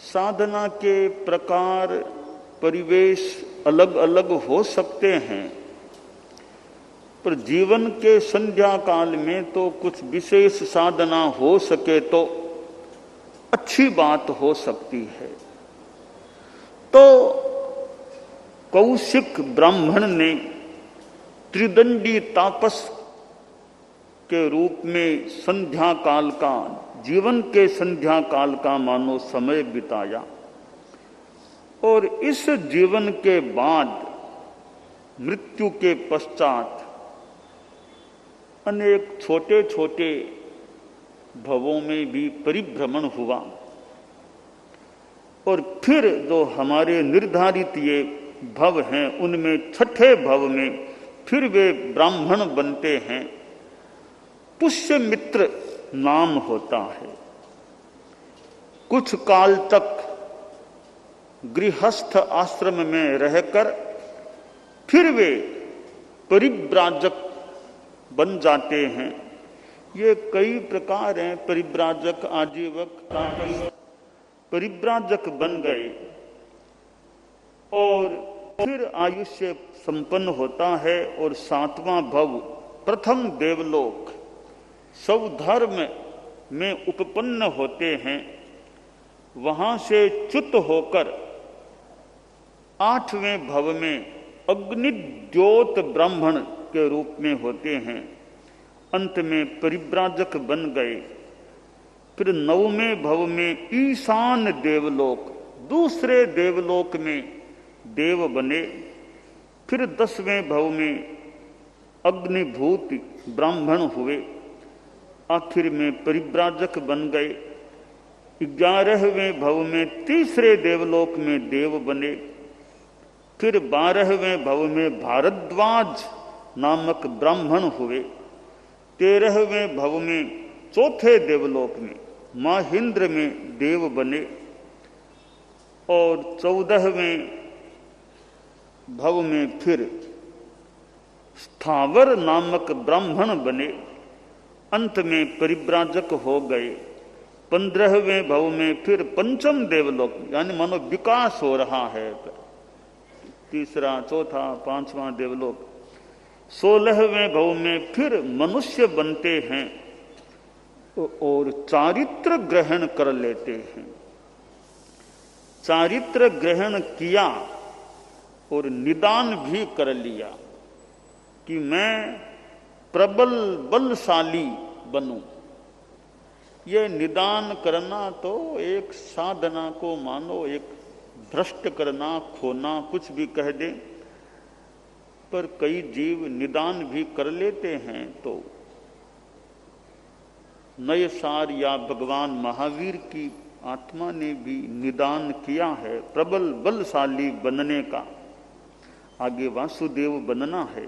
साधना के प्रकार परिवेश अलग अलग हो सकते हैं, पर जीवन के संध्या काल में तो कुछ विशेष साधना हो सके तो अच्छी बात हो सकती है। तो कौशिक ब्राह्मण ने त्रिदंडी तापस के रूप में संध्या काल का, जीवन के संध्या काल का मानो समय बिताया और इस जीवन के बाद मृत्यु के पश्चात अनेक छोटे छोटे भवों में भी परिभ्रमण हुआ और फिर जो हमारे निर्धारित ये भव हैं उनमें छठे भव में फिर वे ब्राह्मण बनते हैं। पुष्य मित्र नाम होता है। कुछ काल तक गृहस्थ आश्रम में रहकर फिर वे परिव्राजक बन जाते हैं। ये कई प्रकार हैं, परिव्राजक, आजीवक, परिव्राजक बन गए और फिर आयुष्य संपन्न होता है और सातवां भव प्रथम देवलोक स्वधर्म में उपपन्न होते हैं। वहां से च्युत होकर आठवें भव में अग्निद्योत ब्राह्मण के रूप में होते हैं। अंत में परिव्राजक बन गए। फिर नववें भव में ईशान देवलोक, दूसरे देवलोक में देव बने। फिर 10वें भव में अग्निभूत ब्राह्मण हुए। आखिर में परिव्राजक बन गए। 11वें भव में तीसरे देवलोक में देव बने। फिर 12वें भव में भारद्वाज नामक ब्राह्मण हुए। 13वें भव में चौथे देवलोक में महेंद्र में देव बने और 14वें भव में फिर स्थावर नामक ब्राह्मण बने। अंत में परिव्राजक हो गए। 15वें भव में फिर पंचम देवलोक, यानी मानो विकास हो रहा है, तीसरा, चौथा, पांचवा देवलोक। 16वें भव में फिर मनुष्य बनते हैं और चारित्र ग्रहण कर लेते हैं। चारित्र ग्रहण किया और निदान भी कर लिया कि मैं प्रबल बलशाली बनूं। ये निदान करना तो एक साधना को मानो एक भ्रष्ट करना, खोना, कुछ भी कह दे, पर कई जीव निदान भी कर लेते हैं। तो नए सार या भगवान महावीर की आत्मा ने भी निदान किया है प्रबल बलशाली बनने का। आगे वासुदेव बनना है।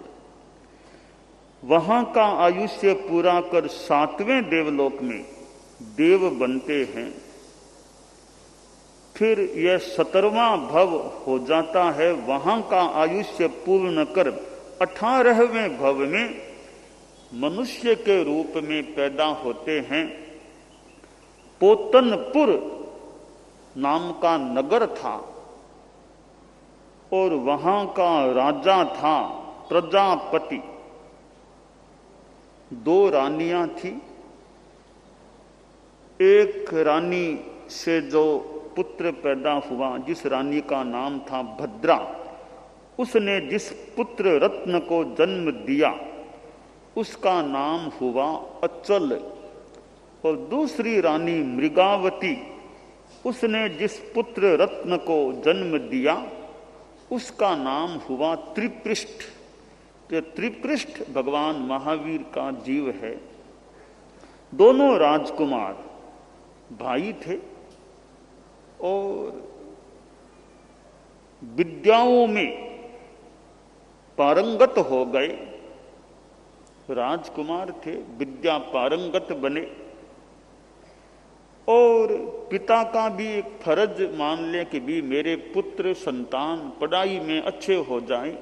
वहां का आयुष्य पूरा कर 7वें देवलोक में देव बनते हैं। फिर यह 17वां भव हो जाता है, वहां का आयुष्य पूर्ण कर 18वें भव में मनुष्य के रूप में पैदा होते हैं। पोतनपुर नाम का नगर था और वहां का राजा था प्रजापति। 2 रानियां थी। एक रानी से जो पुत्र पैदा हुआ, जिस रानी का नाम था भद्रा, उसने जिस पुत्र रत्न को जन्म दिया उसका नाम हुआ अचल। और दूसरी रानी मृगावती, उसने जिस पुत्र रत्न को जन्म दिया उसका नाम हुआ त्रिपृष्ठ। तो त्रिपृष्ठ भगवान महावीर का जीव है। दोनों राजकुमार भाई थे और विद्याओं में पारंगत हो गए। राजकुमार थे, विद्या पारंगत बने और पिता का भी एक फर्ज मान ले कि भी मेरे पुत्र संतान पढ़ाई में अच्छे हो जाएं,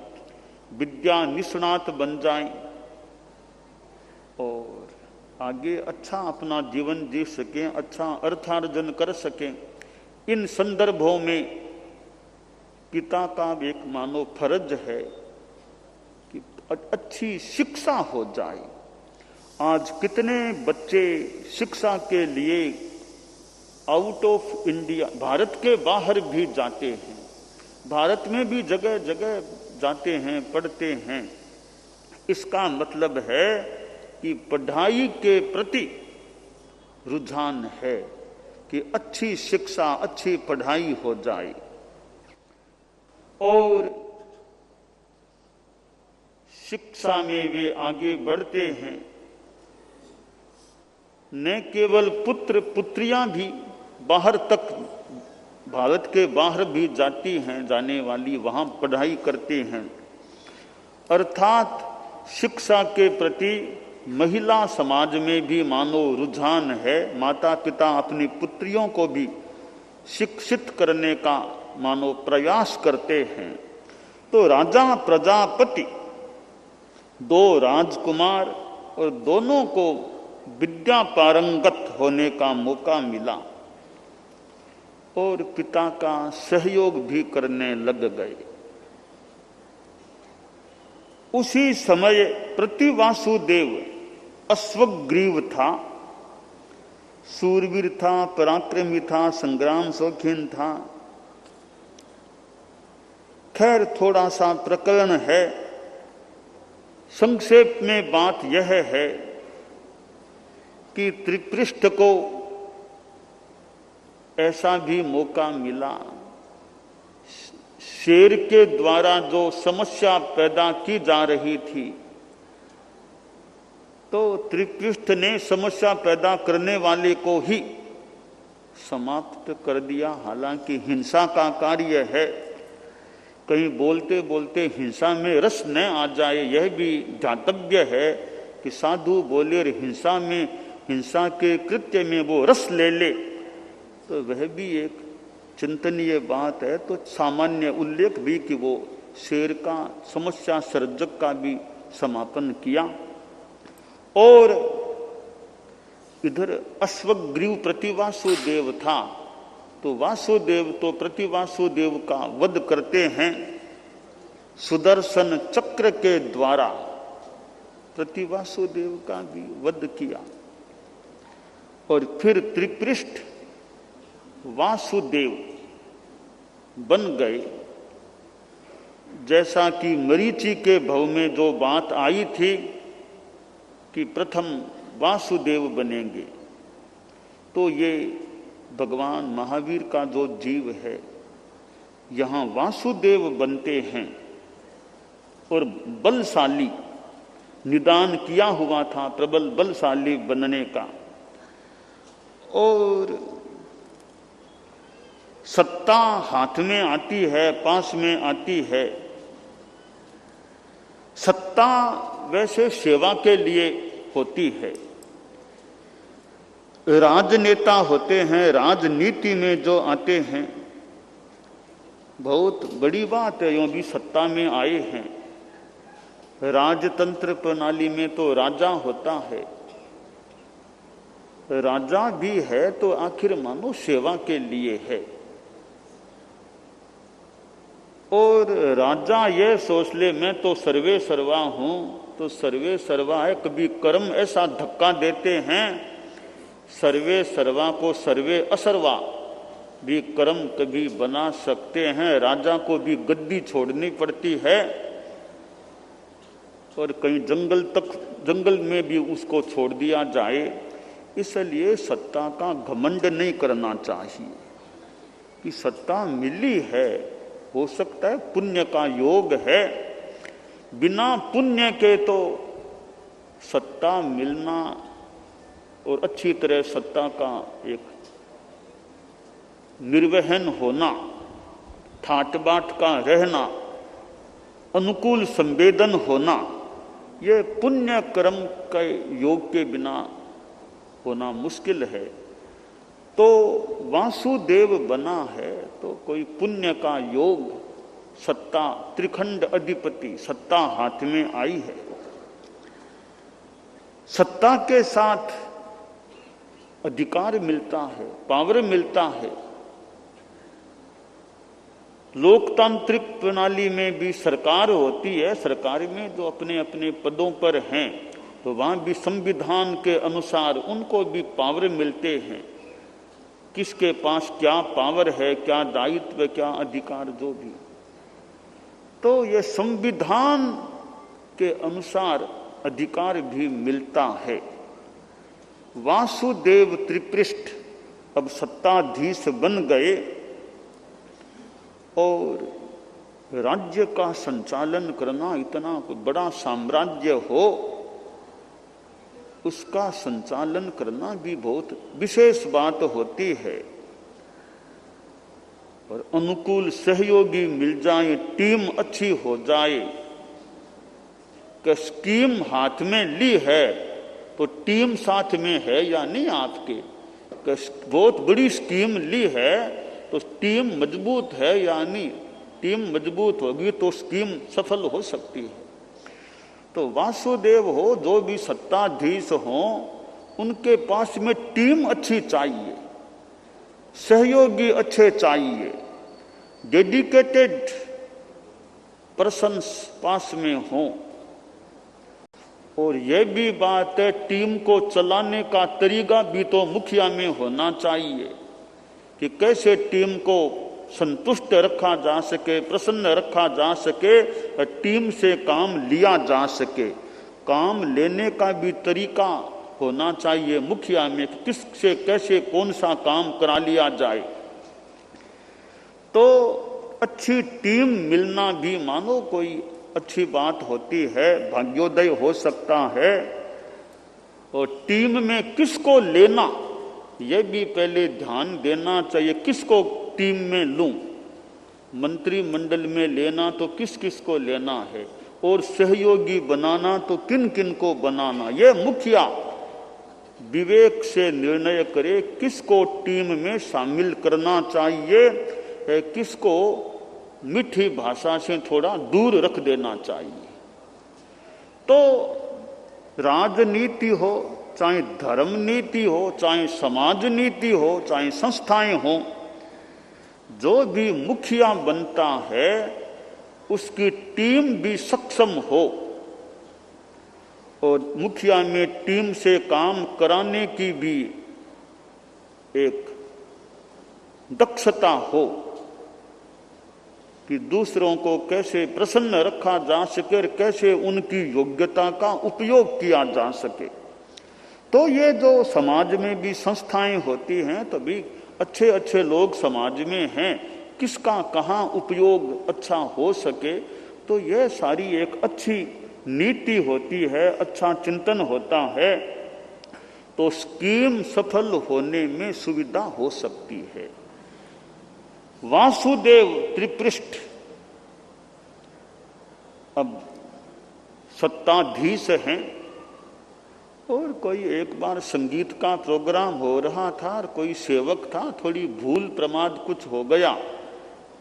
विद्या निष्णात बन जाएं और आगे अच्छा अपना जीवन जी सकें, अच्छा अर्थार्जन कर सकें। इन संदर्भों में पिता का एक मानो फर्ज है कि अच्छी शिक्षा हो जाए। आज कितने बच्चे शिक्षा के लिए आउट ऑफ इंडिया, भारत के बाहर भी जाते हैं, भारत में भी जगह जगह जाते हैं, पढ़ते हैं। इसका मतलब है कि पढ़ाई के प्रति रुझान है कि अच्छी शिक्षा, अच्छी पढ़ाई हो जाए। और शिक्षा में वे आगे बढ़ते हैं। न केवल पुत्र पुत्रियां भी बाहर तक, भारत के बाहर भी जाती हैं, जाने वाली वहां पढ़ाई करते हैं। अर्थात शिक्षा के प्रति महिला समाज में भी मानो रुझान है। माता पिता अपनी पुत्रियों को भी शिक्षित करने का मानो प्रयास करते हैं। तो राजा प्रजापति, 2 राजकुमार और दोनों को विद्या पारंगत होने का मौका मिला और पिता का सहयोग भी करने लग गए। उसी समय प्रतिवासुदेव अश्वग्रीव था, सूरवीर था, पराक्रमी था, संग्राम शौकीन था। खैर थोड़ा सा प्रकरण है, संक्षेप में बात यह है कि त्रिपृष्ठ को ऐसा भी मौका मिला, शेर के द्वारा जो समस्या पैदा की जा रही थी, तो त्रिपृष्ठ ने समस्या पैदा करने वाले को ही समाप्त कर दिया। हालांकि हिंसा का कार्य है, कहीं बोलते बोलते हिंसा में रस न आ जाए, यह भी ध्यातव्य है कि साधु बोले और हिंसा में, हिंसा के कृत्य में वो रस ले ले, तो वह भी एक चिंतनीय बात है। तो सामान्य उल्लेख भी कि वो शेर का, समस्या सर्जक का भी समापन किया। और इधर अश्वग्रीव प्रतिवासुदेव था, तो वासुदेव तो प्रतिवासुदेव का वध करते हैं सुदर्शन चक्र के द्वारा। प्रतिवासुदेव का भी वध किया और फिर त्रिपृष्ठ वासुदेव बन गए। जैसा कि मरीचि के भव में जो बात आई थी कि प्रथम वासुदेव बनेंगे, तो ये भगवान महावीर का जो जीव है, यहाँ वासुदेव बनते हैं और बलशाली, निदान किया हुआ था प्रबल बलशाली बनने का। और सत्ता हाथ में आती है, पास में आती है। सत्ता वैसे सेवा के लिए होती है। राजनेता होते हैं, राजनीति में जो आते हैं बहुत बड़ी बात है, यूं भी सत्ता में आए हैं। राजतंत्र प्रणाली में तो राजा होता है, राजा भी है तो आखिर मानो सेवा के लिए है। और राजा ये सोच ले मैं तो सर्वे सर्वा हूं, तो सर्वे सर्वा है। कभी कर्म ऐसा धक्का देते हैं, सर्वे सर्वा को सर्वे असर्वा भी कर्म कभी बना सकते हैं। राजा को भी गद्दी छोड़नी पड़ती है और कहीं जंगल में भी उसको छोड़ दिया जाए। इसलिए सत्ता का घमंड नहीं करना चाहिए कि सत्ता मिली है, हो सकता है पुण्य का योग है। बिना पुण्य के तो सत्ता मिलना और अच्छी तरह सत्ता का एक निर्वहन होना, ठाट बाट का रहना, अनुकूल संवेदन होना, यह पुण्य कर्म के योग के बिना होना मुश्किल है। तो वासुदेव बना है तो कोई पुण्य का योग, सत्ता, त्रिखंड अधिपति सत्ता हाथ में आई है। सत्ता के साथ अधिकार मिलता है, पावर मिलता है। लोकतांत्रिक प्रणाली में भी सरकार होती है, सरकार में जो अपने अपने पदों पर हैं तो वहां भी संविधान के अनुसार उनको भी पावर मिलते हैं। किसके पास क्या पावर है, क्या दायित्व, क्या अधिकार, जो भी। तो ये संविधान के अनुसार अधिकार भी मिलता है। वासुदेव त्रिपृष्ठ अब सत्ताधीश बन गए और राज्य का संचालन करना, इतना बड़ा साम्राज्य हो उसका संचालन करना भी बहुत विशेष बात होती है। और अनुकूल सहयोगी मिल जाए, टीम अच्छी हो जाए। कि स्कीम हाथ में ली है तो टीम साथ में है या नहीं आपके। कि बहुत बड़ी स्कीम ली है तो टीम मजबूत है या नहीं। टीम मजबूत होगी तो स्कीम सफल हो सकती है। तो वासुदेव हो, जो भी सत्ताधीश हो, उनके पास में टीम अच्छी चाहिए, सहयोगी अच्छे चाहिए, डेडिकेटेड पर्सन्स पास में हो। और यह भी बात है, टीम को चलाने का तरीका भी तो मुखिया में होना चाहिए कि कैसे टीम को संतुष्ट रखा जा सके, प्रसन्न रखा जा सके, टीम से काम लिया जा सके। काम लेने का भी तरीका होना चाहिए मुखिया में, किससे कैसे कौन सा काम करा लिया जाए। तो अच्छी टीम मिलना भी मानो कोई अच्छी बात होती है, भाग्योदय हो सकता है। और टीम में किसको लेना यह भी पहले ध्यान देना चाहिए। किसको टीम में लूं, मंत्रिमंडल में लेना तो किस किस को लेना है, और सहयोगी बनाना तो किन किन को बनाना। यह मुखिया विवेक से निर्णय करे किसको टीम में शामिल करना चाहिए, किसको मीठी भाषा से थोड़ा दूर रख देना चाहिए। तो राजनीति हो, चाहे धर्म नीति हो, चाहे समाज नीति हो, चाहे संस्थाएं हो, जो भी मुखिया बनता है उसकी टीम भी सक्षम हो और मुखिया में टीम से काम कराने की भी एक दक्षता हो कि दूसरों को कैसे प्रसन्न रखा जा सके और कैसे उनकी योग्यता का उपयोग किया जा सके। तो ये जो समाज में भी संस्थाएं होती हैं, तभी अच्छे अच्छे लोग समाज में हैं, किसका कहाँ उपयोग अच्छा हो सके, तो यह सारी एक अच्छी नीति होती है, अच्छा चिंतन होता है। तो स्कीम सफल होने में सुविधा हो सकती है। वासुदेव त्रिपृष्ठ अब सत्ताधीश हैं। और कोई एक बार संगीत का प्रोग्राम हो रहा था और कोई सेवक था, थोड़ी भूल प्रमाद कुछ हो गया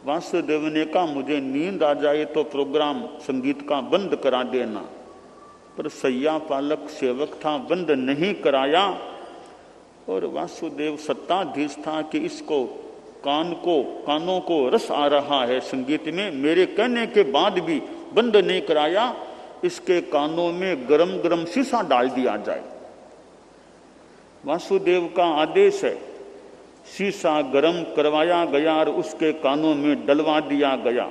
वासुदेव ने कहा मुझे नींद आ जाए तो प्रोग्राम संगीत का बंद करा देना, पर सैया पालक सेवक था, बंद नहीं कराया। और वासुदेव सत्ताधीश था कि इसको कानों को रस आ रहा है संगीत में, मेरे कहने के बाद भी बंद नहीं कराया, इसके कानों में गरम गरम शीशा डाल दिया जाए। वासुदेव का आदेश है, शीशा गरम करवाया गया और उसके कानों में डलवा दिया गया।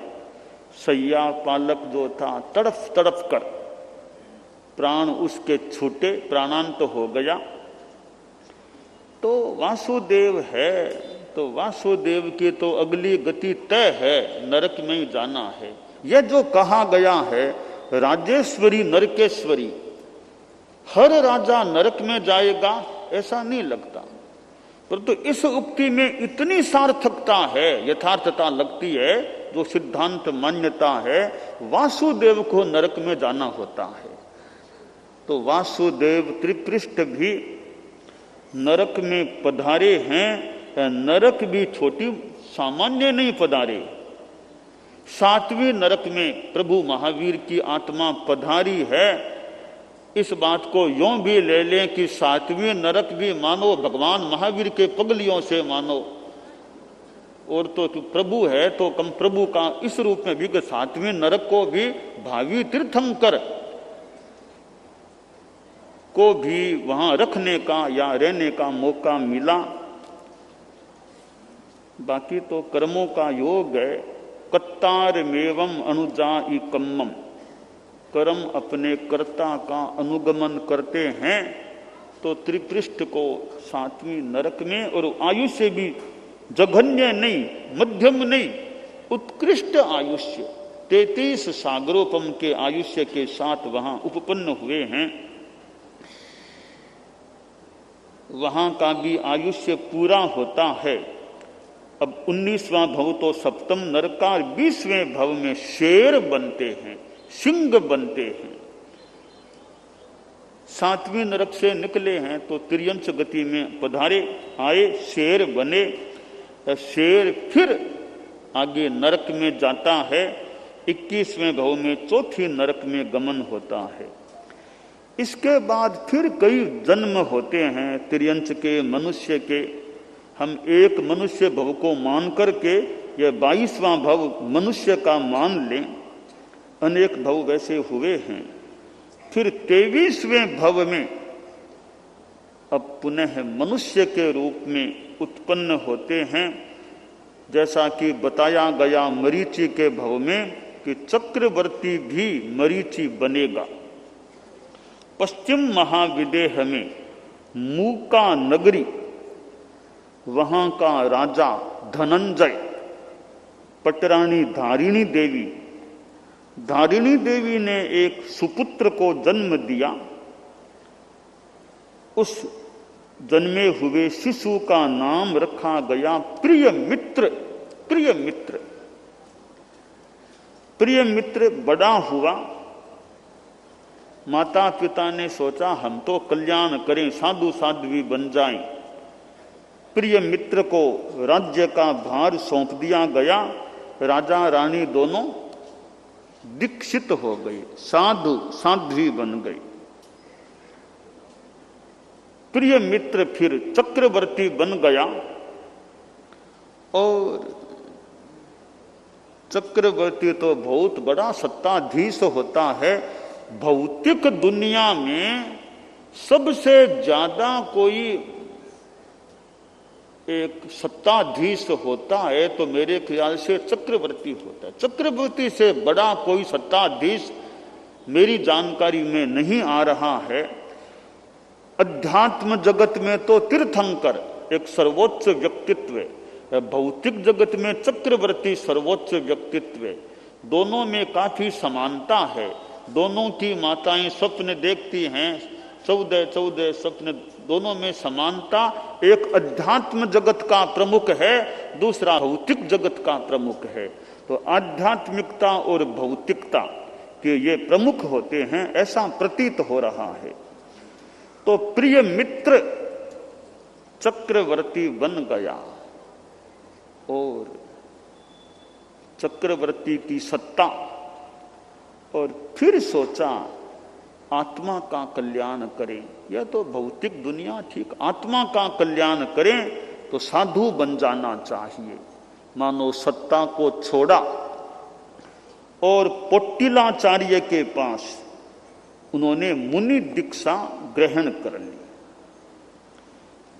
सैया पालक जो था तड़फ तड़फ कर प्राण उसके छूटे, प्राणांत हो गया। तो वासुदेव है, तो वासुदेव की तो अगली गति तय है, नरक में ही जाना है। यह जो कहा गया है राजेश्वरी नरकेश्वरी, हर राजा नरक में जाएगा ऐसा नहीं लगता, परंतु इस उक्ति में इतनी सार्थकता है, यथार्थता लगती है, जो सिद्धांत मान्यता है, वासुदेव को नरक में जाना होता है। तो वासुदेव त्रिपृष्ठ भी नरक में पधारे हैं, नरक भी छोटी सामान्य नहीं पधारे। 7वीं नरक में प्रभु महावीर की आत्मा पधारी है। इस बात को यों भी ले लें कि 7वीं नरक भी मानो भगवान महावीर के पगलियों से मानो, और तो प्रभु है तो कम प्रभु का इस रूप में भी कि 7वीं नरक को भी भावी तीर्थंकर को भी वहां रखने का या रहने का मौका मिला। बाकी तो कर्मों का योग है। कत्तार मेवम अनुजाई कम्मम, कर्म अपने कर्ता का अनुगमन करते हैं तो त्रिपृष्ठ को 7वीं नरक में, और आयुष्य भी जघन्य नहीं, मध्यम नहीं, उत्कृष्ट आयुष्य 33 सागरोपम के आयुष्य के साथ वहां उपपन्न हुए हैं। वहां का भी आयुष्य पूरा होता है। अब 19वां भव तो सप्तम नरक का, 20वें भव में शेर बनते हैं, सिंह बनते हैं। 7वीं नरक से निकले हैं तो तिर्यंच गति में पधारे, आए, शेर बने। शेर फिर आगे नरक में जाता है। 21वें भव में चौथी नरक में गमन होता है। इसके बाद फिर कई जन्म होते हैं तिर्यंच के, मनुष्य के। हम एक मनुष्य भव को मान करके यह 22वां भव मनुष्य का मान लें, अनेक भव वैसे हुए हैं। फिर 23वें भव में अब पुनः मनुष्य के रूप में उत्पन्न होते हैं, जैसा कि बताया गया मरीचि के भव में कि चक्रवर्ती भी मरीचि बनेगा। पश्चिम महाविदेह में मूका नगरी, वहां का राजा धनंजय, पटरानी धारिणी देवी, धारिणी देवी ने एक सुपुत्र को जन्म दिया। उस जन्मे हुए शिशु का नाम रखा गया प्रिय मित्र। प्रिय मित्र, प्रिय मित्र बड़ा हुआ। माता पिता ने सोचा हम तो कल्याण करें, साधु साध्वी बन जाएं। प्रिय मित्र को राज्य का भार सौंप दिया गया। राजा रानी दोनों दीक्षित हो गए, साधु साध्वी बन गई। प्रिय मित्र फिर चक्रवर्ती बन गया, और चक्रवर्ती तो बहुत बड़ा सत्ताधीश होता है। भौतिक दुनिया में सबसे ज्यादा कोई एक सत्ताधीश होता है तो मेरे ख्याल से चक्रवर्ती होता है। चक्रवर्ती से बड़ा कोई सत्ताधीश मेरी जानकारी में नहीं आ रहा है। अध्यात्म जगत में तो तीर्थंकर एक सर्वोच्च व्यक्तित्व है, भौतिक जगत में चक्रवर्ती सर्वोच्च व्यक्तित्व है। दोनों में काफी समानता है। दोनों की माताएं स्वप्न देखती हैं, 14 स्वप्न, दोनों में समानता। एक अध्यात्म जगत का प्रमुख है, दूसरा भौतिक जगत का प्रमुख है। तो आध्यात्मिकता और भौतिकता के ये प्रमुख होते हैं, ऐसा प्रतीत हो रहा है। तो प्रिय मित्र चक्रवर्ती बन गया, और चक्रवर्ती की सत्ता, और फिर सोचा आत्मा का कल्याण करें। यह तो भौतिक दुनिया ठीक, आत्मा का कल्याण करें तो साधु बन जाना चाहिए। मानो सत्ता को छोड़ा और पोट्टिलाचार्य के पास उन्होंने मुनि दीक्षा ग्रहण कर ली।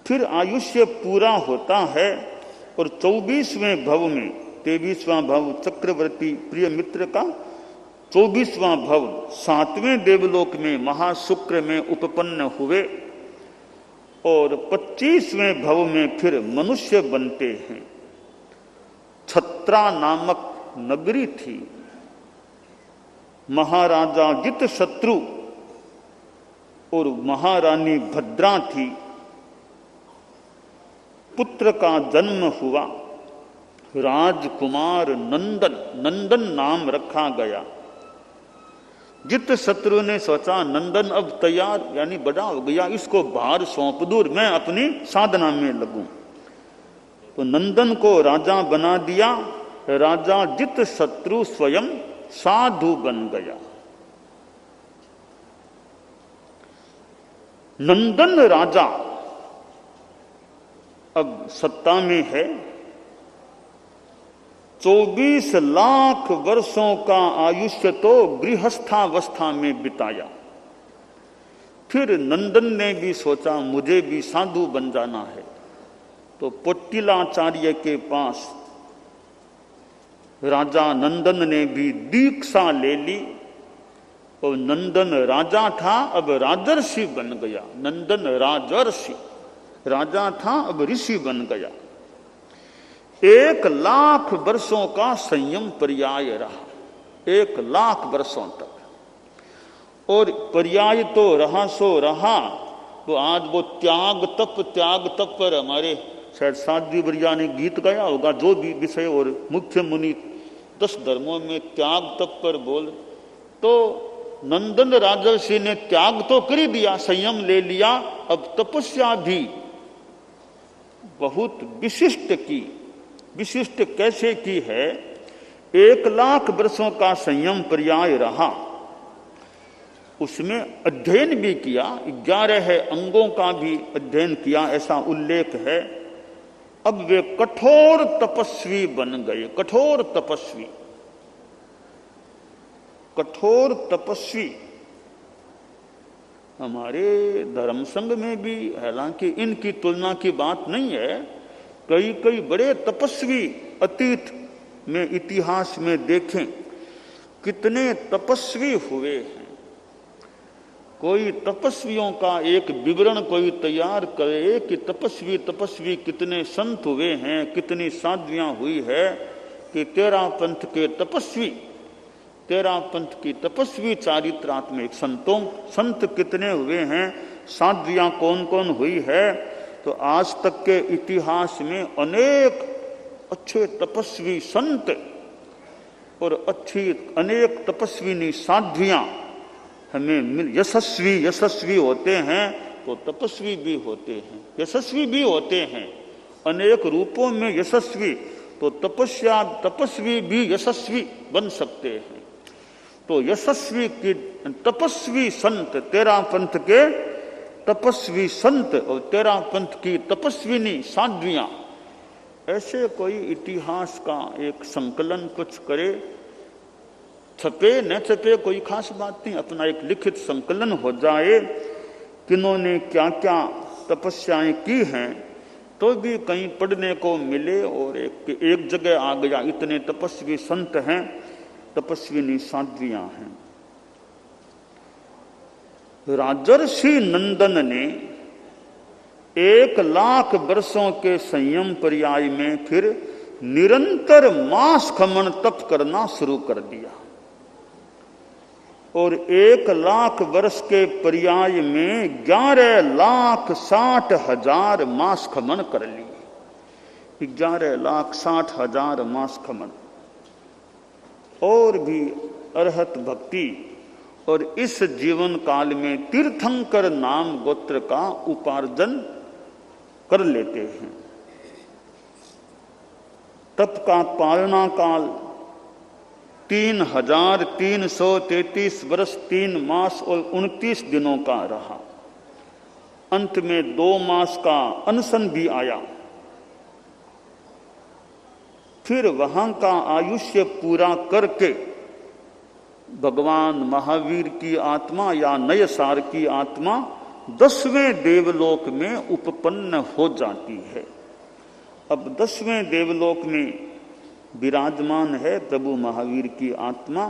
फिर आयुष्य पूरा होता है और 24वें भव में, 23वां भव चक्रवर्ती प्रिय मित्र का, 24वां भव 7वें देवलोक में महाशुक्र में उपपन्न हुए और 25वें भव में फिर मनुष्य बनते हैं। छत्रा नामक नगरी थी, महाराजा जितशत्रु और महारानी भद्रा थी। पुत्र का जन्म हुआ, राजकुमार नंदन, नंदन नाम रखा गया। जितशत्रु ने सोचा नंदन अब तैयार यानी बड़ा हो गया, इसको भार सौंप दूं, मैं अपनी साधना में लगूं। तो नंदन को राजा बना दिया। राजा जितशत्रु स्वयं साधु बन गया। नंदन राजा अब सत्ता में है। 24 लाख वर्षों का आयुष्य तो गृहस्थावस्था में बिताया। फिर नंदन ने भी सोचा मुझे भी साधु बन जाना है, तो पोट्टिलाचार्य के पास राजा नंदन ने भी दीक्षा ले ली और नंदन राजा था, अब राजर्षि बन गया। नंदन राजर्षि, राजा था अब ऋषि बन गया। 1 लाख वर्षों का संयम पर्याय रहा, 1 लाख वर्षों तक। और पर्याय तो रहा सो रहा। तो आज वो त्याग तप पर हमारे शायद साध्वी बरिया ने गीत गाया होगा, जो भी विषय और मुख्य मुनि 10 धर्मों में त्याग तप पर बोल। तो नंदन राजर्षि ने त्याग तो कर ही दिया, संयम ले लिया, अब तपस्या भी बहुत विशिष्ट की। विशिष्ट कैसे की है? 1 लाख वर्षों का संयम पर्याय रहा, उसमें अध्ययन भी किया, 11 अंगों का भी अध्ययन किया, ऐसा उल्लेख है। अब वे कठोर तपस्वी बन गए। कठोर तपस्वी, कठोर तपस्वी। हमारे धर्म संघ में भी, हालांकि इनकी तुलना की बात नहीं है, कई कई बड़े तपस्वी अतीत में इतिहास में देखें कितने तपस्वी हुए हैं। कोई तपस्वियों का एक विवरण कोई तैयार करे कि तपस्वी कितने संत हुए हैं, कितनी साध्वियां हुई है, कि 13 पंथ के तपस्वी, 13 पंथ की तपस्वी चारित्रात्मिक संत कितने हुए हैं, साध्वियां कौन कौन हुई है। तो आज तक के इतिहास में अनेक अच्छे तपस्वी संत और अच्छी अनेक तपस्विनी साध्वियां हमें यशस्वी होते हैं, तो तपस्वी भी होते हैं, यशस्वी भी होते हैं, अनेक रूपों में यशस्वी। तो तपस्वी भी यशस्वी बन सकते हैं। तो यशस्वी की तपस्वी संत, 13 पंथ के तपस्वी संत और 13 पंथ की तपस्विनी साध्वियां, ऐसे कोई इतिहास का एक संकलन कुछ करे। छपे न छपे कोई खास बात नहीं, अपना एक लिखित संकलन हो जाए किन्होंने क्या क्या तपस्याएं की हैं, तो भी कहीं पढ़ने को मिले। और एक जगह आ गया इतने तपस्वी संत हैं, तपस्विनी साध्वियां हैं। राजर्षि नंदन ने 1 लाख वर्षों के संयम पर्याय में फिर निरंतर मास खमन तप करना शुरू कर दिया और 1 लाख वर्ष के पर्याय में 11,60,000 मास खमन कर लिए। 11,60,000 मास खमन और भी अरहत भक्ति। और इस जीवन काल में तीर्थंकर नाम गोत्र का उपार्जन कर लेते हैं। तप का पालना काल 3,333 वर्ष 3 मास और 29 दिनों का रहा। अंत में 2 मास का अनशन भी आया। फिर वहां का आयुष्य पूरा करके भगवान महावीर की आत्मा या नयसार की आत्मा 10वें देवलोक में उपपन्न हो जाती है। अब 10वें देवलोक में विराजमान है प्रभु महावीर की आत्मा।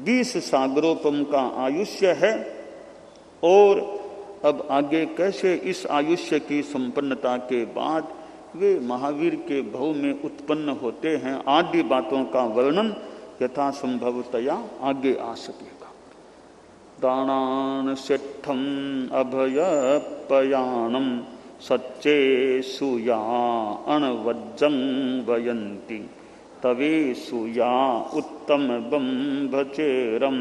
20 सागरोपम का आयुष्य है। और अब आगे कैसे इस आयुष्य की संपन्नता के बाद वे महावीर के भव में उत्पन्न होते हैं, आदि बातों का वर्णन यथा संभवतया आगे आ सकेगा। दानान सिद्धम अभयपयानम सच्चे सुया अणवज्जं वयन्ति तवे सुया उत्तम बंभचेरम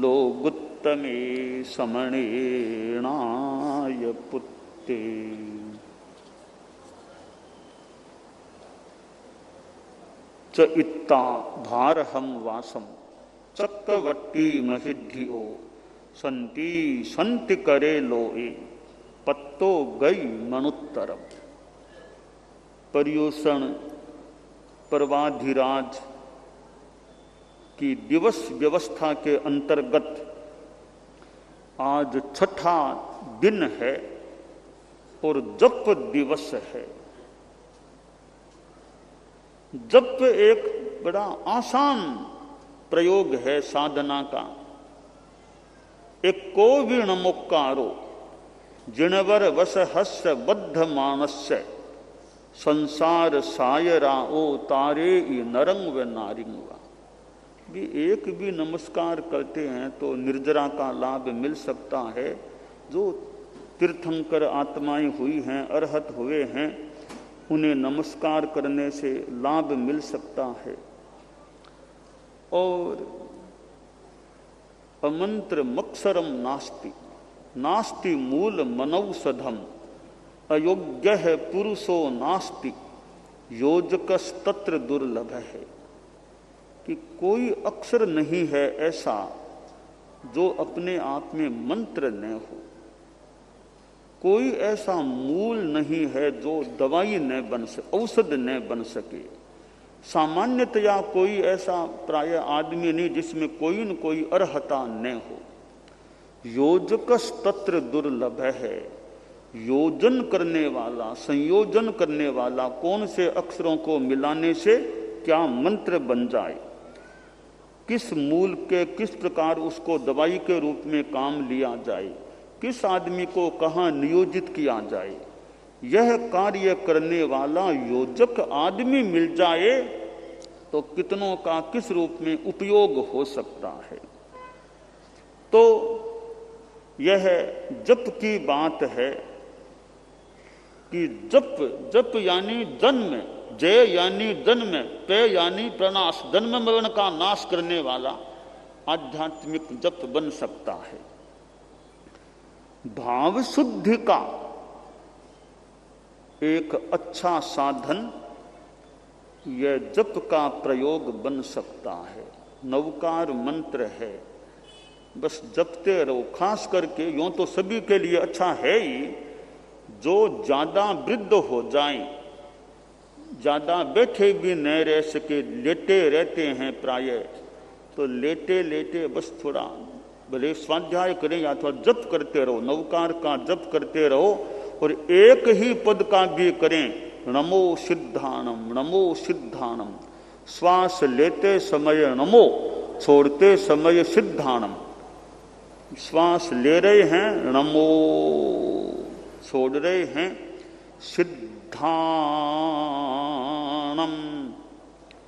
लोगुत्तमे समणेनाय पुत्ते। च इत्ता भारहम वासम चक्रवर्ती महिधियो संति संति करे लोए पत्तो गई मनुत्तरम। पर्यूषण पर्वाधिराज की दिवस व्यवस्था के अंतर्गत आज 6ठा दिन है और जप दिवस है। जप एक बड़ा आसान प्रयोग है साधना का। एक कोविण मुक्कारो जिणवर वस हस्य बद्ध मानस्य संसार सायरा ओ तारे नरंग व नारिंगवा। भी एक भी नमस्कार करते हैं तो निर्जरा का लाभ मिल सकता है। जो तीर्थंकर आत्माएं हुई हैं, अरहत हुए हैं, उन्हें नमस्कार करने से लाभ मिल सकता है। और अमंत्र मत्सरम नास्ति नास्ति मूल मनौषधम अयोग्य है पुरुषो नास्ति योजकस्तत्र दुर्लभ है। कि कोई अक्षर नहीं है ऐसा जो अपने आप में मंत्र न हो। कोई ऐसा मूल नहीं है जो दवाई न बन सके, औषध न बन सके। सामान्यतया कोई ऐसा प्राय आदमी नहीं जिसमें कोई न कोई अर्हता न हो। योजकस्तत्र दुर्लभ है। योजन करने वाला, संयोजन करने वाला, कौन से अक्षरों को मिलाने से क्या मंत्र बन जाए, किस मूल के किस प्रकार उसको दवाई के रूप में काम लिया जाए, किस आदमी को कहाँ नियोजित किया जाए, यह कार्य करने वाला योजक आदमी मिल जाए तो कितनों का किस रूप में उपयोग हो सकता है। तो यह जप की बात है कि जप यानी जन्म, जय यानी जन्म, पे यानी प्रनाश, जन्म मरण का नाश करने वाला आध्यात्मिक जप बन सकता है। भाव शुद्धि का एक अच्छा साधन यह जप का प्रयोग बन सकता है। नवकार मंत्र है, बस जपते रहो। खास करके यूं तो सभी के लिए अच्छा है ही, जो ज्यादा वृद्ध हो जाएं, ज्यादा बैठे भी न रह सके, लेटे रहते हैं प्राय, तो लेटे लेटे बस थोड़ा भले स्वाध्याय करें या थोड़ा जप करते रहो, नवकार का जप करते रहो। और एक ही पद का भी करें, नमो सिद्धानम नमो सिद्धानम। श्वास लेते समय नमो, छोड़ते समय सिद्धानम। श्वास ले रहे हैं नमो, छोड़ रहे हैं सिद्धानम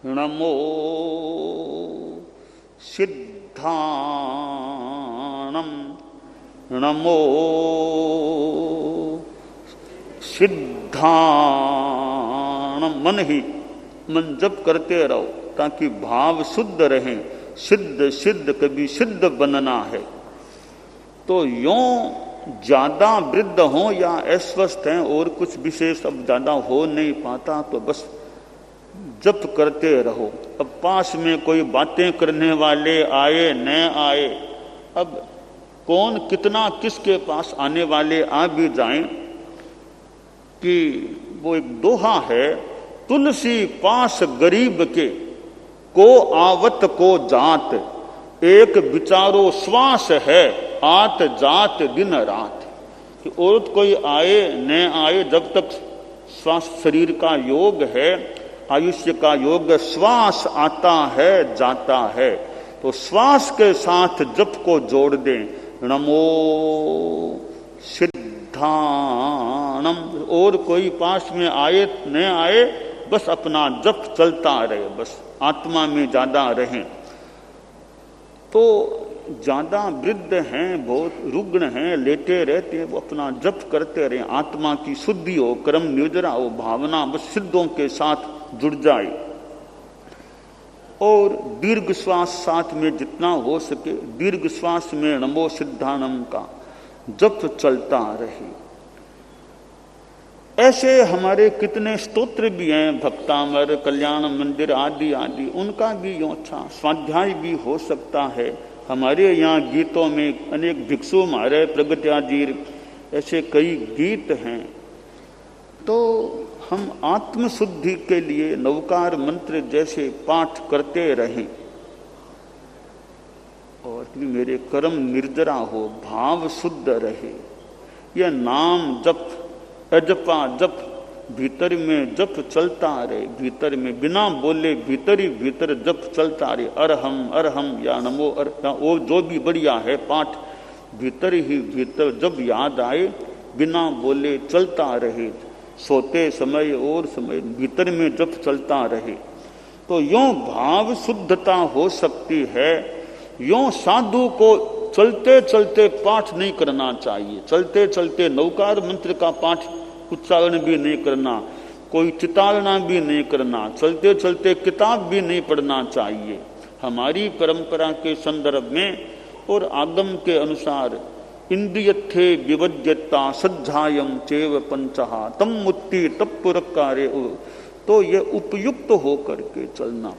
नमो सिद्धानम नमो सिद्धानम। मन ही मन जप करते रहो ताकि भाव शुद्ध रहे। सिद्ध सिद्ध कभी सिद्ध बनना है। तो यों ज्यादा वृद्ध हों या अस्वस्थ हैं और कुछ विशेष अब ज्यादा हो नहीं पाता, तो बस जप करते रहो। अब पास में कोई बातें करने वाले आए न आए, अब कौन कितना किसके पास आने वाले आ भी जाएं, कि वो एक दोहा है, तुलसी पास गरीब के को आवत को जात, एक विचारो श्वास है आत जात दिन रात। कि औरत कोई आए न आए, जब तक श्वास शरीर का योग है, आयुष्य का योग, श्वास आता है जाता है, तो श्वास के साथ जप को जोड़ दें। नमो सिद्धानम, और कोई पास में आए न आए, बस अपना जप चलता रहे, बस आत्मा में ज्यादा रहें। तो ज्यादा वृद्ध हैं, बहुत रुग्ण हैं, लेटे रहते हैं, वो अपना जप करते रहे, आत्मा की शुद्धि हो, कर्म निर्जरा हो, भावना बस सिद्धों के साथ जुड़ जाए। और दीर्घ श्वास साथ में जितना हो सके, दीर्घ श्वास में नमो सिद्धानम का जप चलता रहे। ऐसे हमारे कितने स्तोत्र भी हैं, भक्तामर, कल्याण मंदिर आदि आदि, उनका भी यूं अच्छा स्वाध्याय भी हो सकता है। हमारे यहाँ गीतों में अनेक भिक्षु मारे प्रगत्याजीर, ऐसे कई गीत हैं। तो हम आत्मशुद्धि के लिए नवकार मंत्र जैसे पाठ करते रहें, और मेरे कर्म निर्जरा हो, भाव शुद्ध रहे। यह नाम जप, अजपा जप भीतर में जप चलता रहे, भीतर में बिना बोले भीतर ही भीतर जप चलता रहे। अरहम या नमो वो जो भी बढ़िया है पाठ, भीतर ही भीतर जब याद आए बिना बोले चलता रहे, सोते समय और समय भीतर में जप चलता रहे। तो यों भाव शुद्धता हो सकती है। यों साधु को चलते चलते पाठ नहीं करना चाहिए, चलते चलते नवकार मंत्र का पाठ उच्चारण भी नहीं करना, कोई चितालना भी नहीं करना, चलते चलते किताब भी नहीं पढ़ना चाहिए। हमारी परंपरा के संदर्भ में और आगम के अनुसार इंद्रियत्थे विवज्यता सज्जायम चेव पंचहा तम मुत्ति तत्पुरकारे, तो ये उपयुक्त होकर के चलना,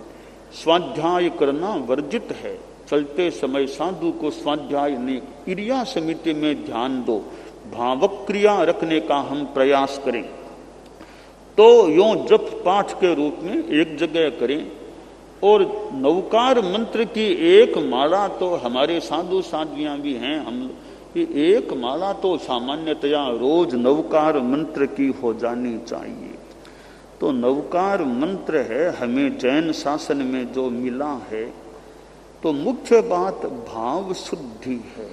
स्वाध्याय करना वर्जित है। चलते समय साधु को स्वाध्याय नहीं, क्रिया समिति में ध्यान दो, भावक क्रिया रखने का हम प्रयास करें। तो यों जप पाठ के रूप में एक जगह करें। और नवकार मंत्र की एक माला तो हमारे साधु साध्वियां भी हैं, हम एक माला तो सामान्यतया रोज नवकार मंत्र की हो जानी चाहिए। तो नवकार मंत्र है हमें जैन शासन में जो मिला है, तो मुख्य बात भाव शुद्धि है,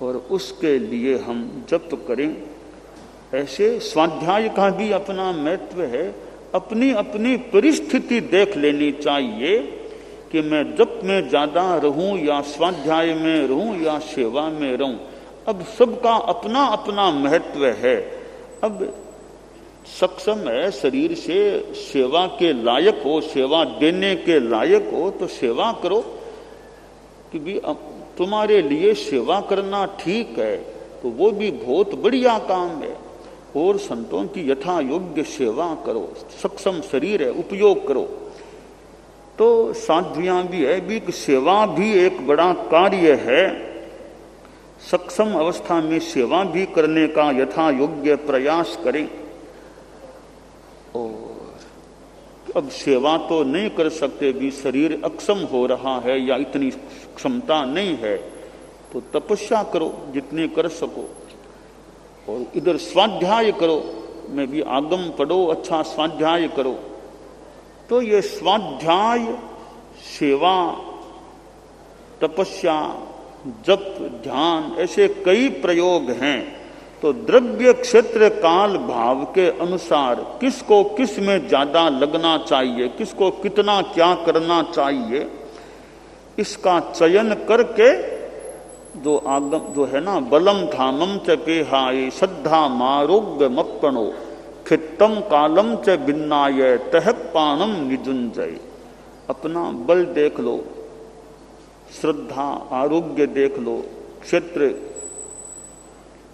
और उसके लिए हम जप करें। ऐसे स्वाध्याय का भी अपना महत्व है। अपनी अपनी परिस्थिति देख लेनी चाहिए कि मैं जप में ज्यादा रहूं या स्वाध्याय में रहूं या सेवा में रहूं। अब सबका अपना अपना महत्व है। अब सक्षम है शरीर से, सेवा के लायक हो, सेवा देने के लायक हो, तो सेवा करो। कि भी तुम्हारे लिए सेवा करना ठीक है, तो वो भी बहुत बढ़िया काम है। और संतों की यथा योग्य सेवा करो, सक्षम शरीर है, उपयोग करो। तो साध्वियां भी है भी, सेवा भी एक बड़ा कार्य है। सक्षम अवस्था में सेवा भी करने का यथा योग्य प्रयास करें। और अब सेवा तो नहीं कर सकते भी, शरीर अक्षम हो रहा है या इतनी क्षमता नहीं है, तो तपस्या करो जितनी कर सको। और इधर स्वाध्याय करो, में भी आगम पढ़ो, अच्छा स्वाध्याय करो। तो ये स्वाध्याय, सेवा, तपस्या, जप, ध्यान, ऐसे कई प्रयोग हैं। तो द्रव्य क्षेत्र काल भाव के अनुसार किसको किस में ज्यादा लगना चाहिए, किसको कितना क्या करना चाहिए, इसका चयन करके जो आगम जो है ना, बलम धामम च पेहाय श्रद्धा मारोग्य मप्पणो खित्तम कालम च भिन्नाय तह पानम निजुंजय। अपना बल देख लो, श्रद्धा आरोग्य देख लो,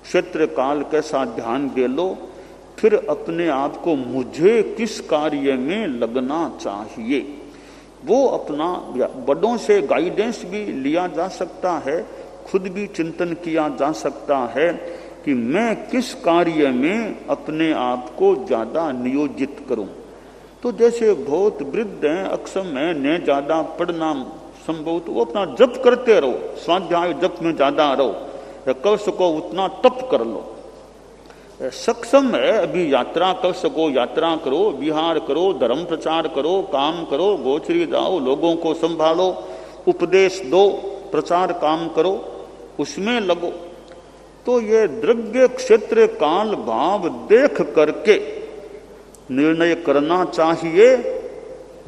क्षेत्र काल कैसा ध्यान दे लो। फिर अपने आप को मुझे किस कार्य में लगना चाहिए, वो अपना बड़ों से गाइडेंस भी लिया जा सकता है, खुद भी चिंतन किया जा सकता है कि मैं किस कार्य में अपने आप को ज्यादा नियोजित करूं। तो जैसे बहुत वृद्ध हैं, अक्षम हैं, ने ज्यादा पढ़ना संभव, तो वो अपना जप करते रहो, स्वाध्याय जप में ज्यादा रहो, कर सको उतना तप कर लो। सक्षम है, अभी यात्रा कर सको यात्रा करो, विहार करो, धर्म प्रचार करो, काम करो, गोचरी जाओ, लोगों को संभालो, उपदेश दो, प्रचार काम करो, उसमें लगो। तो ये द्रव्य क्षेत्र काल भाव देख करके निर्णय करना चाहिए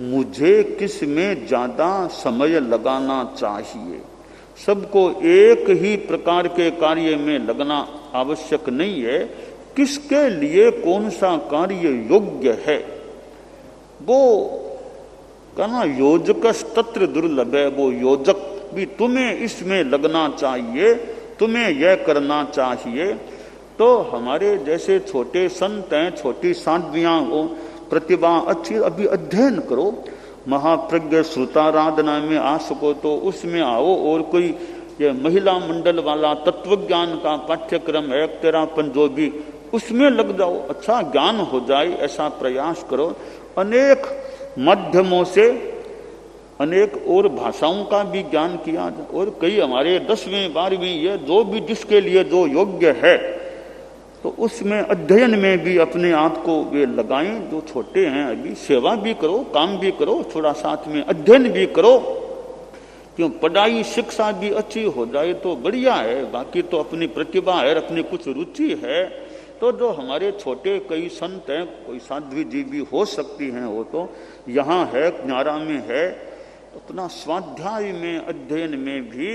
मुझे किस में ज्यादा समय लगाना चाहिए। सबको एक ही प्रकार के कार्य में लगना आवश्यक नहीं है, किसके लिए कौन सा कार्य योग्य है वो कहना योजक तत्र दुर्लभ है। वो योजक भी तुम्हें इसमें लगना चाहिए, तुम्हें यह करना चाहिए। तो हमारे जैसे छोटे संत हैं, छोटी साध्वियां हो, प्रतिभा अच्छी, अभी अध्ययन करो, महाप्रज्ञ श्रुताराधना में आ सको तो उसमें आओ, और कोई ये महिला मंडल वाला तत्वज्ञान का पाठ्यक्रम है, तेरापन जो भी, उसमें लग जाओ, अच्छा ज्ञान हो जाए ऐसा प्रयास करो। अनेक माध्यमों से अनेक और भाषाओं का भी ज्ञान किया जाए, और कई हमारे 10वीं 12वीं ये जो भी जिसके लिए जो योग्य है तो उसमें अध्ययन में भी अपने आप को वे लगाएं। जो छोटे हैं अभी सेवा भी करो, काम भी करो, थोड़ा साथ में अध्ययन भी करो, क्यों पढ़ाई शिक्षा भी अच्छी हो जाए तो बढ़िया है। बाकी तो अपनी प्रतिभा है, अपनी कुछ रुचि है। तो जो हमारे छोटे कई संत हैं, कोई साध्वी जी भी हो सकती हैं, वो तो यहाँ है, न्यारा में है, अपना स्वाध्याय में अध्ययन में भी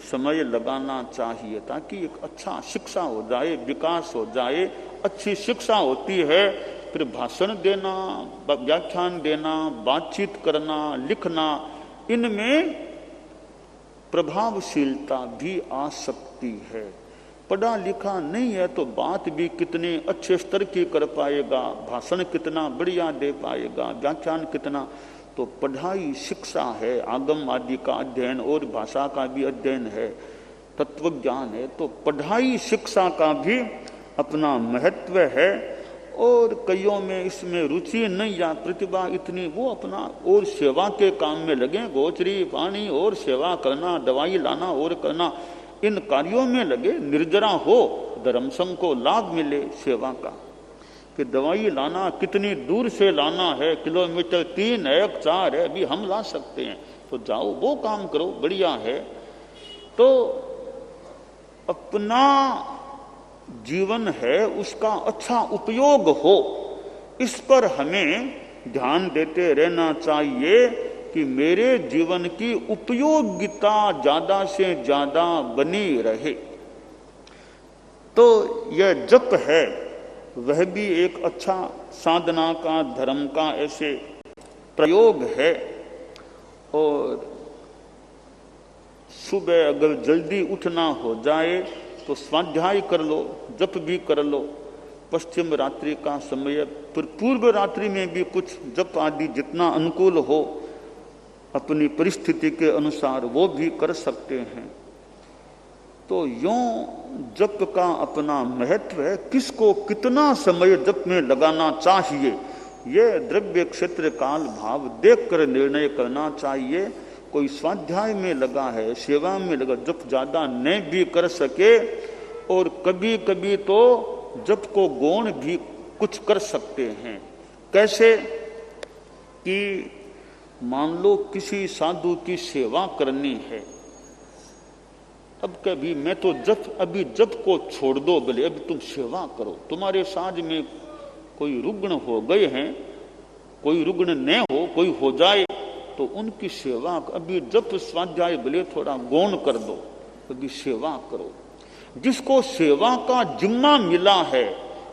समय लगाना चाहिए, ताकि एक अच्छा शिक्षा हो जाए, विकास हो जाए। अच्छी शिक्षा होती है, फिर भाषण देना, व्याख्यान देना, बातचीत करना, लिखना, इनमें प्रभावशीलता भी आ सकती है। पढ़ा लिखा नहीं है तो बात भी कितने अच्छे स्तर की कर पाएगा, भाषण कितना बढ़िया दे पाएगा, व्याख्यान कितना। तो पढ़ाई शिक्षा है, आगम आदि का अध्ययन और भाषा का भी अध्ययन है, तत्व ज्ञान है। तो पढ़ाई शिक्षा का भी अपना महत्व है। और कईयों में इसमें रुचि नहीं या प्रतिभा इतनी, वो अपना और सेवा के काम में लगे, गोचरी पानी और सेवा करना, दवाई लाना और करना, इन कार्यों में लगे। निर्जरा हो, धर्म संघ को लाभ मिले सेवा का, कि दवाई लाना कितनी दूर से लाना है, किलोमीटर 3 है 4 है, अभी हम ला सकते हैं, तो जाओ वो काम करो, बढ़िया है। तो अपना जीवन है उसका अच्छा उपयोग हो, इस पर हमें ध्यान देते रहना चाहिए कि मेरे जीवन की उपयोगिता ज्यादा से ज्यादा बनी रहे। तो यह जप है वह भी एक अच्छा साधना का, धर्म का ऐसे प्रयोग है। और सुबह अगर जल्दी उठना हो जाए तो स्वाध्याय कर लो, जप भी कर लो। पश्चिम रात्रि का समय, पूर्व रात्रि में भी कुछ जप आदि जितना अनुकूल हो अपनी परिस्थिति के अनुसार वो भी कर सकते हैं। तो यूं जप का अपना महत्व है, किसको कितना समय जप में लगाना चाहिए, ये द्रव्य क्षेत्र काल भाव देखकर निर्णय करना चाहिए। कोई स्वाध्याय में लगा है, सेवा में लगा, जप ज्यादा नहीं भी कर सके, और कभी कभी तो जप को गौण भी कुछ कर सकते हैं। कैसे कि मान लो किसी साधु की सेवा करनी है, अब कभी मैं तो अभी जप को छोड़ दो, बोले अभी तुम सेवा करो, तुम्हारे साज में कोई रुग्ण हो गए हैं, कोई रुग्ण न हो, कोई हो जाए तो उनकी सेवा अभी जप स्वाध्याय बोले थोड़ा गौण कर दो, अभी सेवा करो। जिसको सेवा का जिम्मा मिला है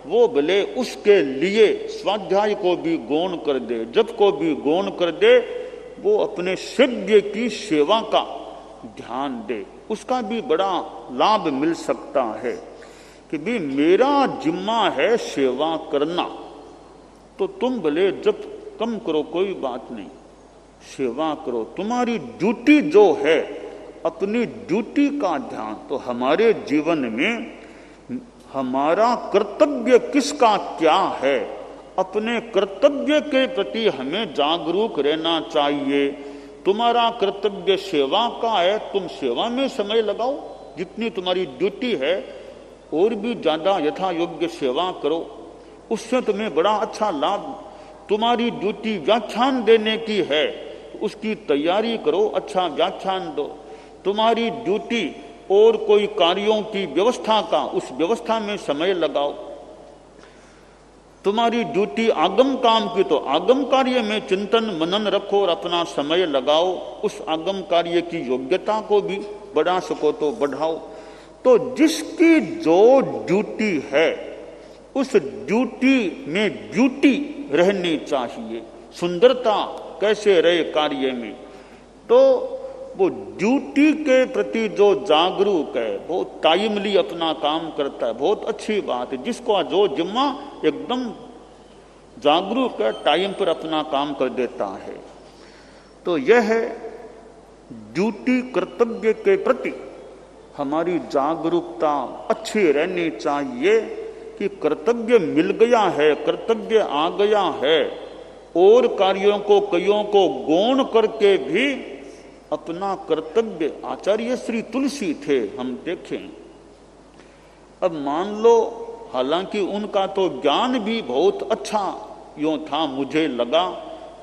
वो भले उसके लिए स्वाध्याय को भी गौण कर दे, जप को भी गौण कर दे, वो अपने सेव्य की सेवा का ध्यान दे, उसका भी बड़ा लाभ मिल सकता है। कि भी मेरा जिम्मा है सेवा करना, तो तुम भले जब कम करो, कोई बात नहीं, सेवा करो। तुम्हारी ड्यूटी जो है, अपनी ड्यूटी का ध्यान। तो हमारे जीवन में हमारा कर्तव्य किसका क्या है, अपने कर्तव्य के प्रति हमें जागरूक रहना चाहिए। तुम्हारा कर्तव्य सेवा का है, तुम सेवा में समय लगाओ, जितनी तुम्हारी ड्यूटी है, और भी ज्यादा यथा योग्य सेवा करो, उससे तुम्हें बड़ा अच्छा लाभ। तुम्हारी ड्यूटी व्याख्यान देने की है, तो उसकी तैयारी करो, अच्छा व्याख्यान दो। तुम्हारी ड्यूटी और कोई कार्यों की व्यवस्था का, उस व्यवस्था में समय लगाओ। तुम्हारी ड्यूटी आगम काम की, तो आगम कार्य में चिंतन मनन रखो और अपना समय लगाओ। उस आगम कार्य की योग्यता को भी बढ़ा सको तो बढ़ाओ। तो जिसकी जो ड्यूटी है, उस ड्यूटी में ब्यूटी रहनी चाहिए। सुंदरता कैसे रहे कार्य में, तो वो ड्यूटी के प्रति जो जागरूक है, वो टाइमली अपना काम करता है, बहुत अच्छी बात है। जिसको जो जिम्मा एकदम जागरूक है, टाइम पर अपना काम कर देता है। तो यह है ड्यूटी, कर्तव्य के प्रति हमारी जागरूकता अच्छी रहनी चाहिए कि कर्तव्य मिल गया है, कर्तव्य आ गया है, और कार्यों को कईयों को गौण करके भी अपना कर्तव्य। आचार्य श्री तुलसी थे, हम देखें। अब मान लो, हालांकि उनका तो ज्ञान भी बहुत अच्छा यूं था, मुझे लगा,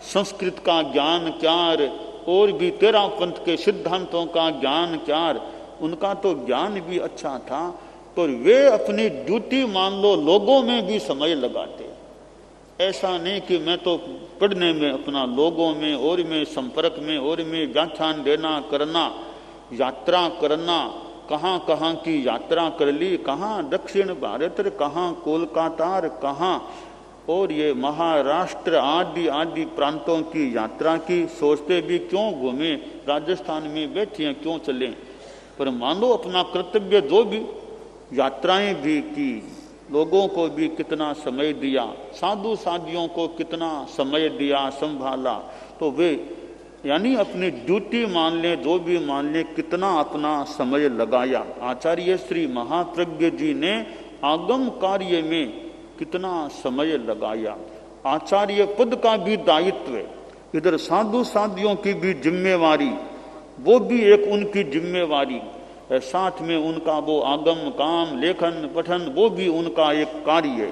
संस्कृत का ज्ञान क्यार, और भी 13 पंथ के सिद्धांतों का ज्ञान क्यार, उनका तो ज्ञान भी अच्छा था। पर वे अपनी ड्यूटी मान लो लोगों में भी समय लगाते। ऐसा नहीं कि मैं तो पढ़ने में अपना, लोगों में और में संपर्क में और में व्याख्यान देना करना, यात्रा करना, कहाँ कहाँ की यात्रा कर ली, कहाँ दक्षिण भारत, कहाँ कोलकाता, कहाँ और ये महाराष्ट्र आदि आदि प्रांतों की यात्रा की। सोचते भी क्यों घूमे, राजस्थान में बैठे हैं, क्यों चले। पर मानो अपना कर्तव्य जो भी यात्राएं भी की, लोगों को भी कितना समय दिया, साधु साधियों को कितना समय दिया, संभाला। तो वे यानी अपनी ड्यूटी मान लें, जो भी मान लें, कितना अपना समय लगाया। आचार्य श्री महाप्रज्ञ जी ने आगम कार्य में कितना समय लगाया। आचार्य पद का भी दायित्व, इधर साधु साधियों की भी जिम्मेवारी, वो भी एक उनकी जिम्मेवारी है। साथ में उनका वो आगम काम, लेखन पठन, वो भी उनका एक कार्य है।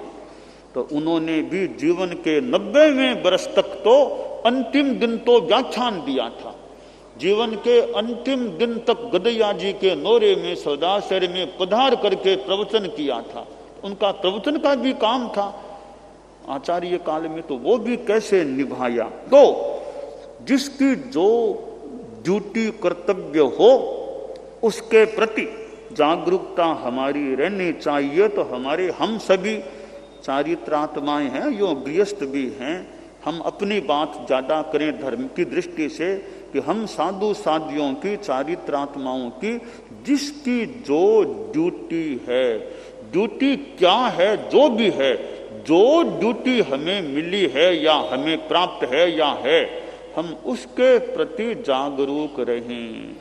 तो उन्होंने भी जीवन के 90वें वर्ष तक तो अंतिम दिन तो व्याख्यान दिया था। जीवन के अंतिम दिन तक गदैया जी के नोरे में, सौदासर में पधार करके प्रवचन किया था। उनका प्रवचन का भी काम था आचार्य काल में, तो वो भी कैसे निभाया। तो जिसकी जो ड्यूटी कर्तव्य हो, उसके प्रति जागरूकता हमारी रहनी चाहिए। तो हमारे हम सभी चारित्रात्माएं हैं, यो गृहस्थ भी हैं। हम अपनी बात ज्यादा करें धर्म की दृष्टि से कि हम साधु साधियों की, चारित्रात्माओं की, जिसकी जो ड्यूटी है, ड्यूटी क्या है, जो भी है, जो ड्यूटी हमें मिली है या हमें प्राप्त है या है, हम उसके प्रति जागरूक रहें।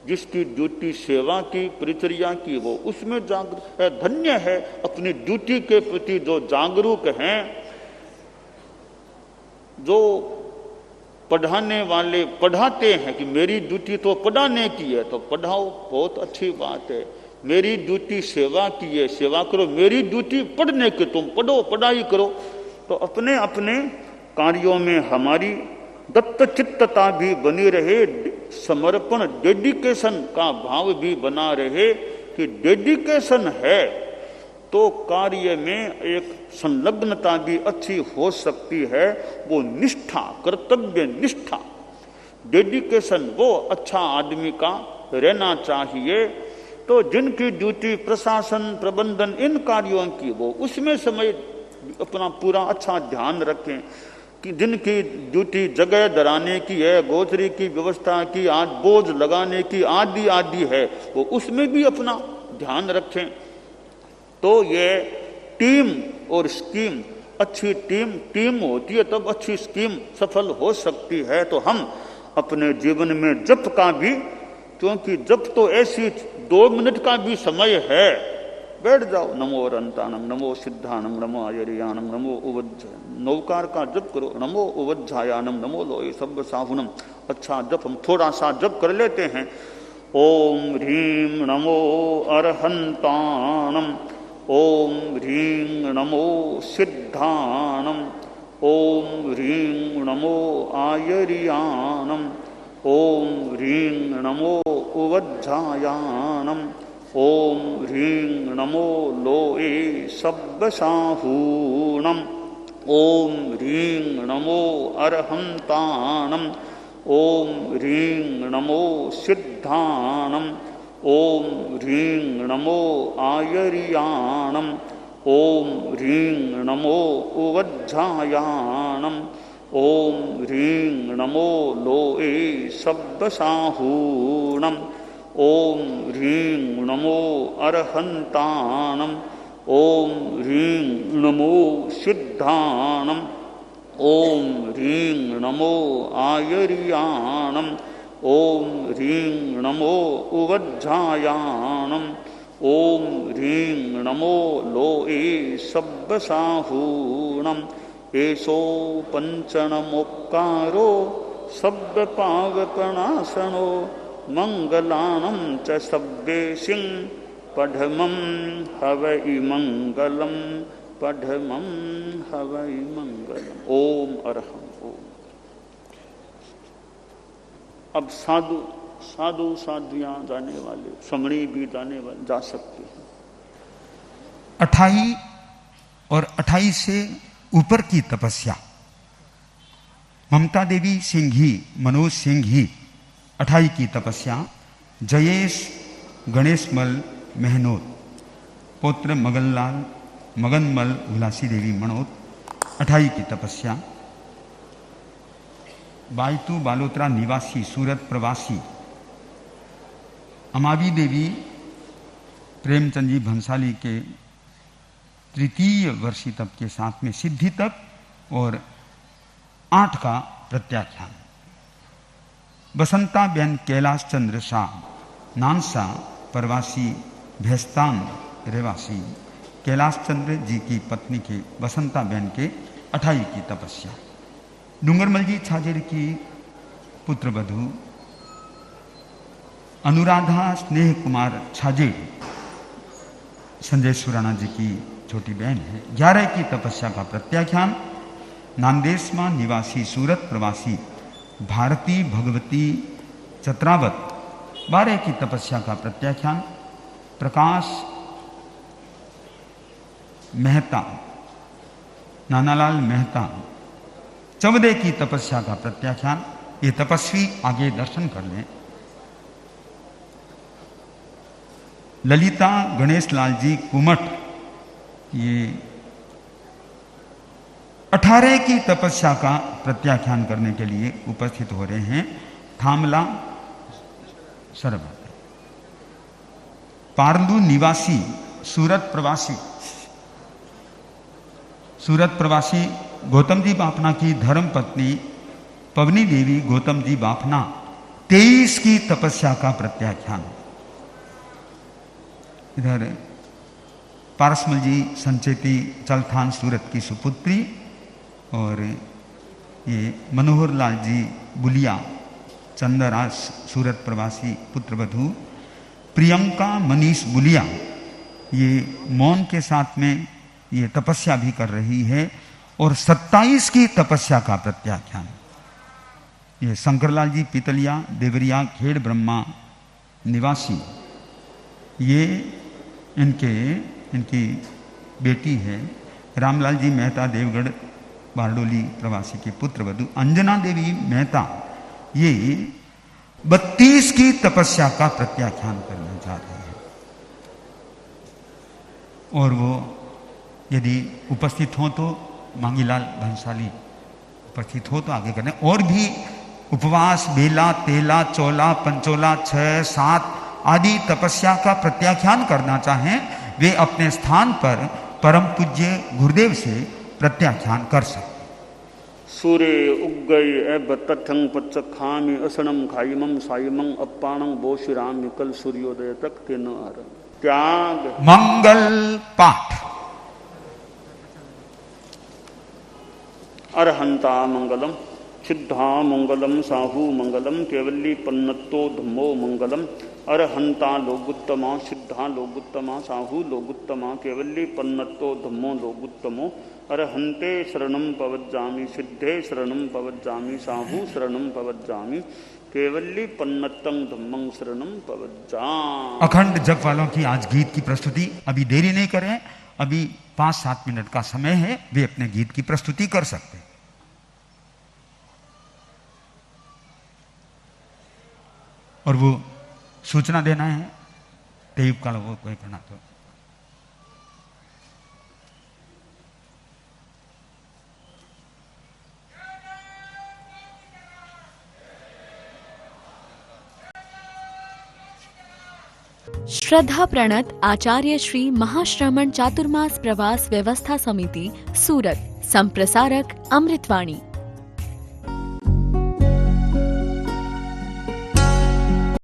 जिसकी ड्यूटी सेवा की, परिचर्या की, वो उसमें जागरूक है, धन्य है। अपनी ड्यूटी के प्रति जो जागरूक हैं, जो पढ़ाने वाले पढ़ाते हैं कि मेरी ड्यूटी तो पढ़ाने की है, तो पढ़ाओ, बहुत अच्छी बात है। मेरी ड्यूटी सेवा की है, सेवा करो। मेरी ड्यूटी पढ़ने की, तुम पढ़ो, पढ़ाई करो। तो अपने अपने कार्यों में हमारी दत्त चित्तता भी बनी रहे, समर्पण, डेडिकेशन का भाव भी बना रहे कि डेडिकेशन है तो कार्य में एक संलग्नता भी अच्छी हो सकती है। वो निष्ठा, कर्तव्य निष्ठा, डेडिकेशन, वो अच्छा आदमी का रहना चाहिए। तो जिनकी ड्यूटी प्रशासन, प्रबंधन, इन कार्यों की, वो उसमें समय अपना पूरा अच्छा ध्यान रखें। कि जिनकी ड्यूटी जगह दराने की है, गोचरी की व्यवस्था की, आज बोझ लगाने की, आदि आदि है, वो उसमें भी अपना ध्यान रखें। तो ये टीम और स्कीम, अच्छी टीम होती है तब अच्छी स्कीम सफल हो सकती है। तो हम अपने जीवन में जप का भी, क्योंकि जप तो ऐसी 2 मिनट का भी समय है, बैठ जाओ, नमो अरंतानम, नमो सिद्धानम, नमो आयरियानम, नमो उवज्ज, नौकार का जप करो, नमो उवज्जायानम, नमो लोए सब साहुनम। अच्छा जप हम थोड़ा सा जप कर लेते हैं। ओम ह्रीं नमो अरहंतानम, ओम ह्रीं नमो सिद्धानम, ओम ह्रीं नमो आयरियानम, ओम ह्रीं नमो उवज्जायानम, ओम ह्रीं नमो लोए सब्बसाहूणम, ओम ह्रीं नमो अरहंतानम, ओम ह्रीं नमो सिद्धानम, ओम ह्रीं नमो आयरियानम, ओम ह्रीं नमो उवज्जायानम, ओम ह्रीं नमो लोए सब्बसाहूणम, ओम ह्रीं नमो अरहंतानम, ओम ह्रीं नमो सिद्धानम, ओम ह्रीं नमो आयरियानम, ओम ह्रीं नमो उवज्जायानम, ओम ह्रीं नमो लोए सब्बसाहूणम। एषो पंचनमोक्कारो सब्बपावपनाशनो, मंगलानं च सब्बेशिं पढमं हवै मंगलम, पढमं हवै मंगलम। ओम अरहं ओम। अब साधु साध्वियां जाने वाले, समणी भी जाने वाले जा सकते हैं। 28 और 28 से ऊपर की तपस्या। ममता देवी सिंघी, मनोज सिंघी 28 की तपस्या। जयेश गणेशमल मेहनोत, पौत्र मगनलाल मगनमल हुलासी देवी मनोत 28 की तपस्या। बायतू बालोत्रा निवासी, सूरत प्रवासी अमावी देवी प्रेमचंद जी भंसाली के 3य वर्षी तप के साथ में सिद्धि तप और 8 का प्रत्याख्यान। बसंता बेन कैलाश चंद्र शाह, नानसा प्रवासी भेस्तान रेवासी, कैलाश चंद्र जी की पत्नी के बसंता बेन के 28 की तपस्या। डूंगरमल जी छाजेर की पुत्रवधू अनुराधा स्नेह कुमार छाजेर, संजय सुराणा जी की छोटी बहन है। 11 की तपस्या का प्रत्याख्यान। नांदेशमा निवासी, सूरत प्रवासी भारती भगवती चत्रावत 12 की तपस्या का प्रत्याख्यान। प्रकाश मेहता, नानालाल मेहता 14 की तपस्या का प्रत्याख्यान। ये तपस्वी आगे दर्शन कर लें। ललिता गणेश लाल जी कुमट, ये 18 की तपस्या का प्रत्याख्यान करने के लिए उपस्थित हो रहे हैं। थामला सरबत, पारलू निवासी, सूरत प्रवासी गौतम जी बाफना की धर्म पत्नी पवनी देवी गौतम जी बाफना 23 की तपस्या का प्रत्याख्यान। इधर पारसमल जी संचेती चलथान सूरत की सुपुत्री, और ये मनोहर लाल जी बुलिया चंदराज सूरत प्रवासी पुत्रवधू। प्रियंका मनीष बुलिया ये मौन के साथ में ये तपस्या भी कर रही है। और 27 की तपस्या का प्रत्याख्यान। ये शंकरलाल जी पितलिया देवरिया खेड़ ब्रह्मा निवासी, ये इनकी बेटी है। रामलाल जी मेहता देवगढ़ बारडोली प्रवासी के पुत्रवधू। अंजना देवी मेहता ये 32 की तपस्या का प्रत्याख्यान करना चाह रहे हैं। और वो यदि उपस्थित हो तो मांगीलाल भंसाली उपस्थित हो तो आगे करें। और भी उपवास, बेला, तेला, चोला, पंचोला, 6, 7 आदि तपस्या का प्रत्याख्यान करना चाहें वे अपने स्थान पर परम पूज्य गुरुदेव से प्रत्याख्यान कर सकते। सूर्य उगय तथंग पच्चखामी असनम खाइमम साइमं अप्पाणं बोशिराम कल सूर्योदय तक ते न आर। त्याग मंगल पाठ। अरहंता मंगलम सिद्धा मंगलम साहू मंगलम केवली पन्नतो धम्मो मंगलम। अरहंता लोगुत्तमा सिद्धा लोगुत्तमा साहू लोगुत्तमा केवली पन्नतो धम्मो लोगुत्तमो। अरहंते शरणम पवज्जामि सिद्धे शरणम पवज्जामि साहू शरणम पवज्जामि केवली पन्नतम धम्मं शरणम पवज्जामि। अखंड जप वालों की आज गीत की प्रस्तुति। अभी देरी नहीं करें, अभी 5-7 मिनट का समय है, वे अपने गीत की प्रस्तुति कर सकते हैं। और वो सूचना देना है टेप का वो कोई करना तो श्रद्धा प्रणत आचार्य श्री महाश्रमण चातुर्मास प्रवास व्यवस्था समिति सूरत। संप्रसारक अमृतवाणी।